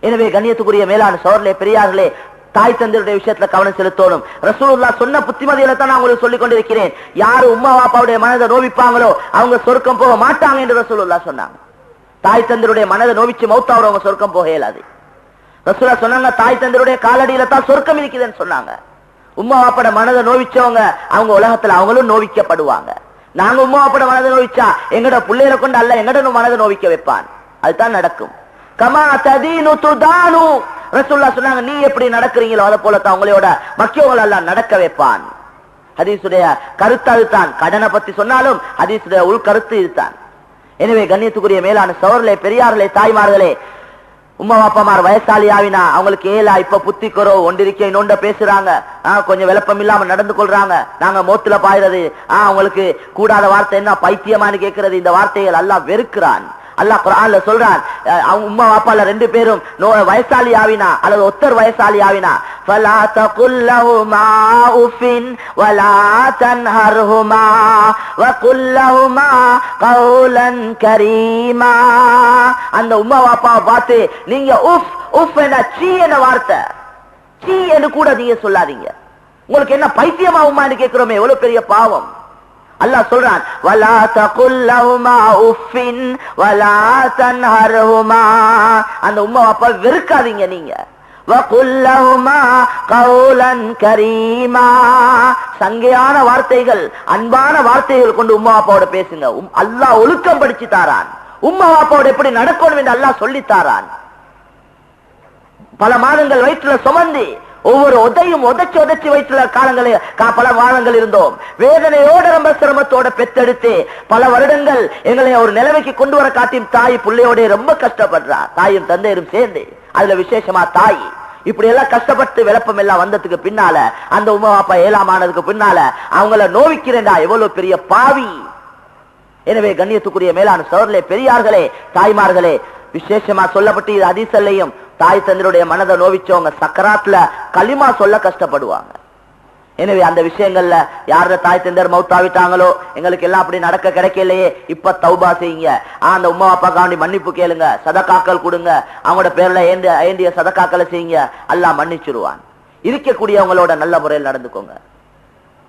எனவே கண்ணியத்துக்குரிய மேலான சோழர்களே, பெரியார்களே, தாய் தந்தையுடைய விஷயத்துல கவனம் செலுத்தணும். ரசூலுல்லாஹ் சொன்ன புத்திமதிகளை தான் நான் உங்களுக்கு சொல்லிக் கொண்டிருக்கிறேன். யாரு உம்மா வாப்பாவுடைய மனதை நோவிப்பாங்களோ அவங்க சொர்க்கம் போக மாட்டாங்க என்று ரசூலுல்லாஹ் சொன்னாங்க. தாய் தந்தையுடைய மனதை நோவிச்சு மௌத்தாவறவங்க சொர்க்கம் போக இயலாது. ரசூலுல்லாஹ் சொன்னாங்க, தாய் தந்தையுடைய காலடியில தான் சொர்க்கம் இருக்குதுன்னு சொன்னாங்க. உம்மா வாப்பாட மனதை நோவிச்சவங்க அவங்க உலகத்துல அவங்களும் நோவிக்கப்படுவாங்க. நாங்க உம்மா வாப்பாட மனதை நோவிச்சா எங்கட பிள்ளைகளை கொண்டு அல்ல எங்கட மனதை நோவிக்க வைப்பான். அதுதான் நடக்கும். கமா ததீனு துதானு, ரசூலுல்லாஹ் சொன்னாங்க, நீ எப்படி நடக்கிறீங்களோ அதை போலத்தான் உங்களோட மக்கியவங்களை எல்லாம் நடக்க வைப்பான். ஹதீஸுடைய கருத்து அதுதான். கடனை பத்தி சொன்னாலும் ஹதீஸுடைய உள்கருத்து இதுதான். எனவே கண்ணியத்துக்குரிய மேலான சகோதரர்களே, பெரியார்களே, தாய்மார்களே, உம்மா பாப்பாமார் வயசாளி ஆவினா அவங்களுக்கு ஏலா இப்ப புத்திக்கிறோ ஒன்றிருக்க இன்னொண்ட பேசுறாங்க, கொஞ்சம் விளப்பம் இல்லாம நடந்து கொள்றாங்க, நாங்க மோத்துல பாயிறது, அவங்களுக்கு கூடாத வார்த்தை என்ன பைத்தியமானு கேட்கிறது, இந்த வார்த்தைகள் அல்லாஹ் வெறுக்கிறான். அல்லாஹ் குர்ஆன்ல சொல்றான், அவங்க உம்மா வாப்பால ரெண்டு பேரும் வயசாளி ஆவினா அல்லது ஒத்தர் வயசாளி ஆவினா ஃபலா தகுல் லஹுமா உஃபின் வலா தன்ஹர்ஹுமா வகுல் லஹுமா கௌலன் கரீமா. அந்த உம்மா வாப்பாவை பார்த்து நீங்க உஃப் உஃப் என்ற சீ என்ற வார்த்தை, சீ என்று கூட நீங்க சொல்லாதீங்க. உங்களுக்கு என்ன பைத்தியமா உம்மான்னு கேட்கிறோமே, எவ்வளவு பெரிய பாவம். அல்லாஹ் சொல்றான், வலா தகுல் லஹுமா உஃபின் வலா தன்ஹர்ஹுமா, அந்த உம்மா அப்பா வெறுக்காதீங்க நீங்க. வகுல் லஹுமா கௌலன் கரீமா, சங்கையான வார்த்தைகள் அன்பான வார்த்தைகள் கொண்டு உம்மா அப்பாவோட பேசுங்க. அல்லாஹ் ஒழுக்கம் படிச்சு தாரான். உம்மா அப்பாவோட எப்படி நடக்கணும் என்று அல்லாஹ் சொல்லி தாரான். பல மாதங்கள் வயிற்றுல சுமந்து ஒவ்வொரு உதையும் உதைச்சு உதைச்சு வயிற்றுல பல மாதங்கள் இருந்தோம். வேதனையோட ரொம்ப சிரமத்தோட பெத்தெடுத்து பல வருடங்கள் எங்களை ஒரு நிலைமைக்கு கொண்டு வர காட்டியும் தாய் பிள்ளையோட ரொம்ப கஷ்டப்படுறா. தாயும் தந்தையரும் சேர்ந்து, அதுல விசேஷமா தாய் இப்படி எல்லாம் கஷ்டப்பட்டு விளப்பம் எல்லாம் வந்ததுக்கு பின்னால, அந்த உம்மா அப்பா ஏலாமானதுக்கு பின்னால அவங்கள நோவிக்கிறேன்டா எவ்வளவு பெரிய பாவி. எனவே கண்ணியத்துக்குரிய மேலான சகோதரர்களே, பெரியார்களே, தாய்மார்களே, விசேஷமா சொல்லப்பட்டு இது ஹதீஸ்லயும் தாய் தந்தையுடைய மனதை நோவிச்சவங்க சக்கராத்துல களிமா சொல்ல கஷ்டப்படுவாங்க. எனவே அந்த விஷயங்கள்ல யார தாய் தந்தையர் மௌத்தாவிட்டாங்களோ, எங்களுக்கு எல்லாம் அப்படி நடக்க கிடைக்கலையே, இப்ப தௌபா செய்யுங்க. அந்த உம்மா அப்பா காண்டி மன்னிப்பு கேளுங்க, சதக்காக்கள் கொடுங்க, அவங்களோட பேர்ல ஏண்டிய சதக்காக்களை செய்யுங்க, அல்லாஹ் மன்னிச்சிருவான். இருக்கக்கூடியவங்களோட நல்ல முறையில் நடந்துக்கோங்க.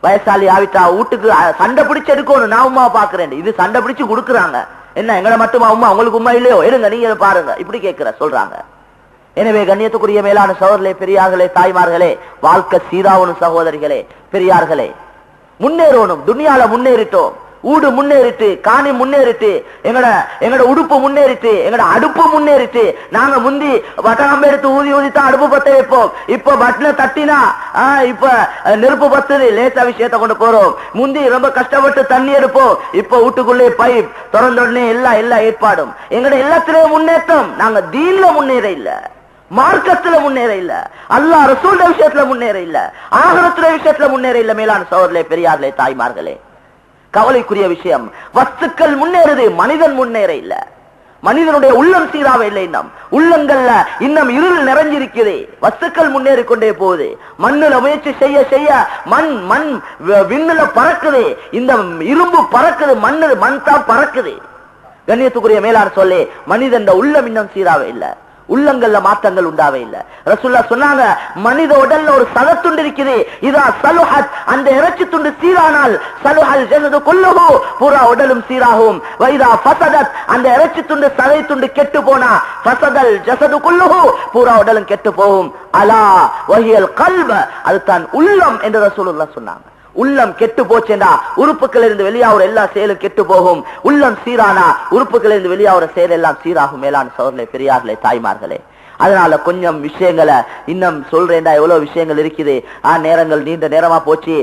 வயசாளி ஆவிட்டா வீட்டுக்கு சண்டை பிடிச்சு எடுக்கணும். நான் உமா பாக்குறேன், இது சண்டை பிடிச்சு கொடுக்குறாங்க, என்ன எங்களை மட்டுமா உமா உங்களுக்கு உமா இல்லையோ, எடுங்க நீங்க பாருங்க, இப்படி கேட்கிற சொல்றாங்க. எனவே கண்ணியத்துக்குரிய மேலான சகோதரர்களே, பெரியார்களே, தாய்மார்களே, வாழ்க்கை சீராவணும் சகோதரிகளே, பெரியார்களே, முன்னேறணும். துனியால முன்னேறிட்டோம், ஊடு முன்னேறிட்டு, காணி முன்னேறிட்டு, எங்கட உடுப்பு முன்னேறிட்டு, எங்கட அடுப்பு முன்னேறிட்டு. நாங்க முந்தி வட்டகம் எடுத்து ஊதி ஊதித்தான் அடுப்பு பத்த வைப்போம். இப்ப பட்டனை தட்டினா இப்ப நெருப்பு பத்துது, லேசா விஷயத்த கொண்டு போறோம். முந்தி ரொம்ப கஷ்டப்பட்டு தண்ணி எடுப்போம், இப்ப வீட்டுக்குள்ளே பைப் திறந்த உடனே எல்லா ஏற்பாடும். எங்கட எல்லாத்திலேயும் முன்னேற்றம். நாங்க தீன்ல முன்னேற இல்ல, மார்க்கத்துல முன்னேற இல்ல, அல்லாஹ் ரசூல் விஷயத்துல முன்னேற இல்ல, ஆகிரத்துல விஷயத்துல முன்னேற இல்ல. மேலான சகோதரர்களே, பெரியார்களே, தாய்மார்களே, கவலைக்குரிய விஷயம். வஸ்துக்கள் முன்னேறுது, மனிதன் முன்னேற இல்ல. மனிதனுடைய உள்ளம் சீராக இல்லை. இன்னும் உள்ளங்கள்ல இன்னும் இருள் நிறைஞ்சிருக்குது. வஸ்துக்கள் முன்னேறி கொண்டே போகுது. மண்ணுல முயற்சி செய்ய செய்ய மண் விண்ணுல பறக்குது. இந்த இரும்பு பறக்குது, மண் தான் பறக்குது. கண்ணியத்துக்குரிய மேலான சொல்லி, மனிதன் உள்ளம் இன்னும் சீராக இல்ல, உள்ளங்கள்ல மாற்றங்கள் உண்டாவே இல்ல. ரசூலுல்லாஹ் சொன்னாங்க, மனித உடல்ல ஒரு சதத்துண்டு இருக்குது, இதா சலுஹத், அந்த இறைச்சி துண்டு சீரானால் சலுஹல் ஜஸது குல்லுஹு, பூரா உடலும் சீராகும். வைதா ஃபஸதத், அந்த இறைச்சி துண்டு சதை துண்டு கெட்டு போனா ஃபஸதல் ஜஸது குல்லுஹு, பூரா உடலும் கெட்டு போகும். அலா வஹியல் கல்ப, அதுதான் உள்ளம் என்று ரசூலுல்லாஹ் சொன்னாங்க. உள்ளம் கெட்டு போச்சேண்டா உறுப்புகள் இருந்து வெளியாகிற எல்லா செயலும் கெட்டு போகும். உள்ளம் சீரானா உறுப்புகள் இருந்து வெளியாகிற செயல் எல்லாம் சீராகும். மேலான சகோதரர்களே, பெரியார்களே, தாய்மார்களே, அதனால கொஞ்சம் விஷயங்களை இன்னும் சொல்றேன்டா, எவ்வளவு விஷயங்கள் இருக்குது. நேரங்கள் நீண்ட நேரமா போச்சு.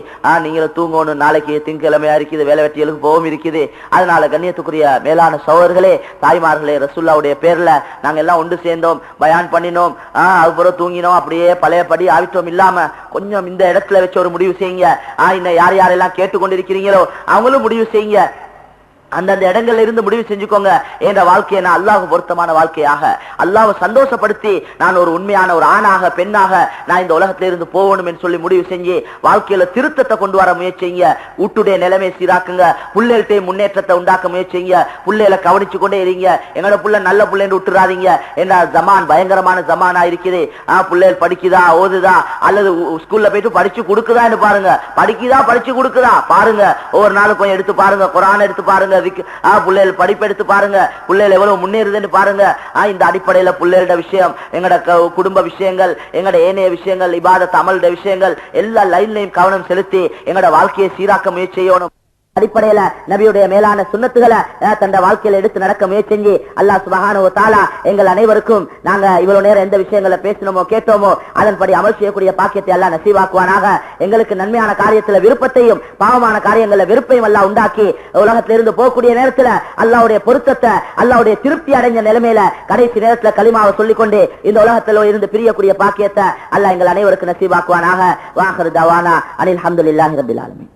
நீங்களும் தூங்கணும், நாளைக்கு திங்கக்கிழமையா இருக்குது, வேலை வெட்டிகளுக்கு போகவும் இருக்குது. அதனால கண்ணியத்துக்குரிய மேலான சகோதரர்களே, தாய்மார்களே, ரசூலுல்லாஹ்வுடைய பேர்ல நாங்க எல்லாம் ஒன்று சேர்ந்தோம், பயான் பண்ணினோம், அதுக்கப்புறம் தூங்கினோம், அப்படியே பழையபடி ஆவிட்டோம் இல்லாம கொஞ்சம் இந்த இடத்துல வச்சு ஒரு முடிவு செய்யுங்க. இன்னும் யார் யாரெல்லாம் கேட்டுக்கொண்டிருக்கிறீங்களோ அவங்களும் முடிவு செய்யுங்க. அந்தந்த இடங்கள்ல இருந்து முடிவு செஞ்சுக்கோங்க, என்ற வாழ்க்கையை நான் அல்லாஹ் பொருத்தமான வாழ்க்கையாக, அல்லாஹ் சந்தோஷப்படுத்தி நான் ஒரு உண்மையான ஒரு ஆணாக பெண்ணாக நான் இந்த உலகத்தில இருந்து போகணும் என்று சொல்லி முடிவு செஞ்சு வாழ்க்கையில திருத்தத்தை கொண்டு வர முயற்சிங்க. வீட்டுடைய நிலைமை சீராக்குங்க, பிள்ளைகள்கிட்ட முன்னேற்றத்தை உண்டாக்க முயற்சிங்க, பிள்ளைகளை கவனிச்சு கொண்டே இருங்க. எங்களோட புள்ள நல்ல பிள்ளைன்னு விட்டுறாதீங்க. என்ன ஜமான் பயங்கரமான ஜமானா இருக்குது. பிள்ளைகள் படிக்குதா ஓதுதா அல்லது ஸ்கூல்ல போயிட்டு படிச்சு கொடுக்குதான்னு பாருங்க, படிக்குதா படிச்சு கொடுக்குதா பாருங்க. ஒவ்வொரு நாளும் கொஞ்சம் எடுத்து பாருங்க, குர்ஆன் எடுத்து பாருங்க, பிள்ளைகள் படிப்பு எடுத்து பாருங்க, பிள்ளைகள் எவ்வளவு முன்னேறுதுன்னு பாருங்க. இந்த அடிப்படையில பிள்ளைகளோட விஷயம், எங்கட குடும்ப விஷயங்கள், எங்கட ஏனைய விஷயங்கள், இபாதத் அமல்ட விஷயங்கள் எல்லா லைன்லையும் கவனம் செலுத்தி எங்கட வாழ்க்கையை சீராக்க முயற்சி செய்யணும். அடிப்படையில நபியுடைய மேலான சுன்னத்துகளை தந்த வாழ்க்கையில எடுத்து நடக்க முயற்சி அல்லாஹ் சுப்ஹானஹு வ தஆலா எங்கள் அனைவருக்கும் நாங்க இவ்வளவு நேரம் எந்த விஷயங்களை பேசணுமோ கேட்டோமோ அதன்படி அமல் செய்யக்கூடிய பாக்கியத்தை அல்லாஹ் நசீவாக்குவானாக. எங்களுக்கு நன்மையான காரியத்துல விருப்பத்தையும் பாவமான காரியங்கள்ல வெறுப்பையும் அல்லாஹ் உண்டாக்கி உலகத்திலிருந்து போகக்கூடிய நேரத்துல அல்லாஹ்வுடைய பொருத்தத்தை, அல்லாஹ்வுடைய திருப்தி அடைஞ்ச நிலைமையில கடைசி நேரத்துல கலிமாவை சொல்லிக்கொண்டு இந்த உலகத்துல இருந்து பிரியக்கூடிய பாக்கியத்தை அல்லாஹ் எங்கள் அனைவருக்கும் நசீவாக்குவானாக. வாஹிரு தவானா அனில் ஹம்துலில்லாஹி ரப்பில் ஆலமீன்.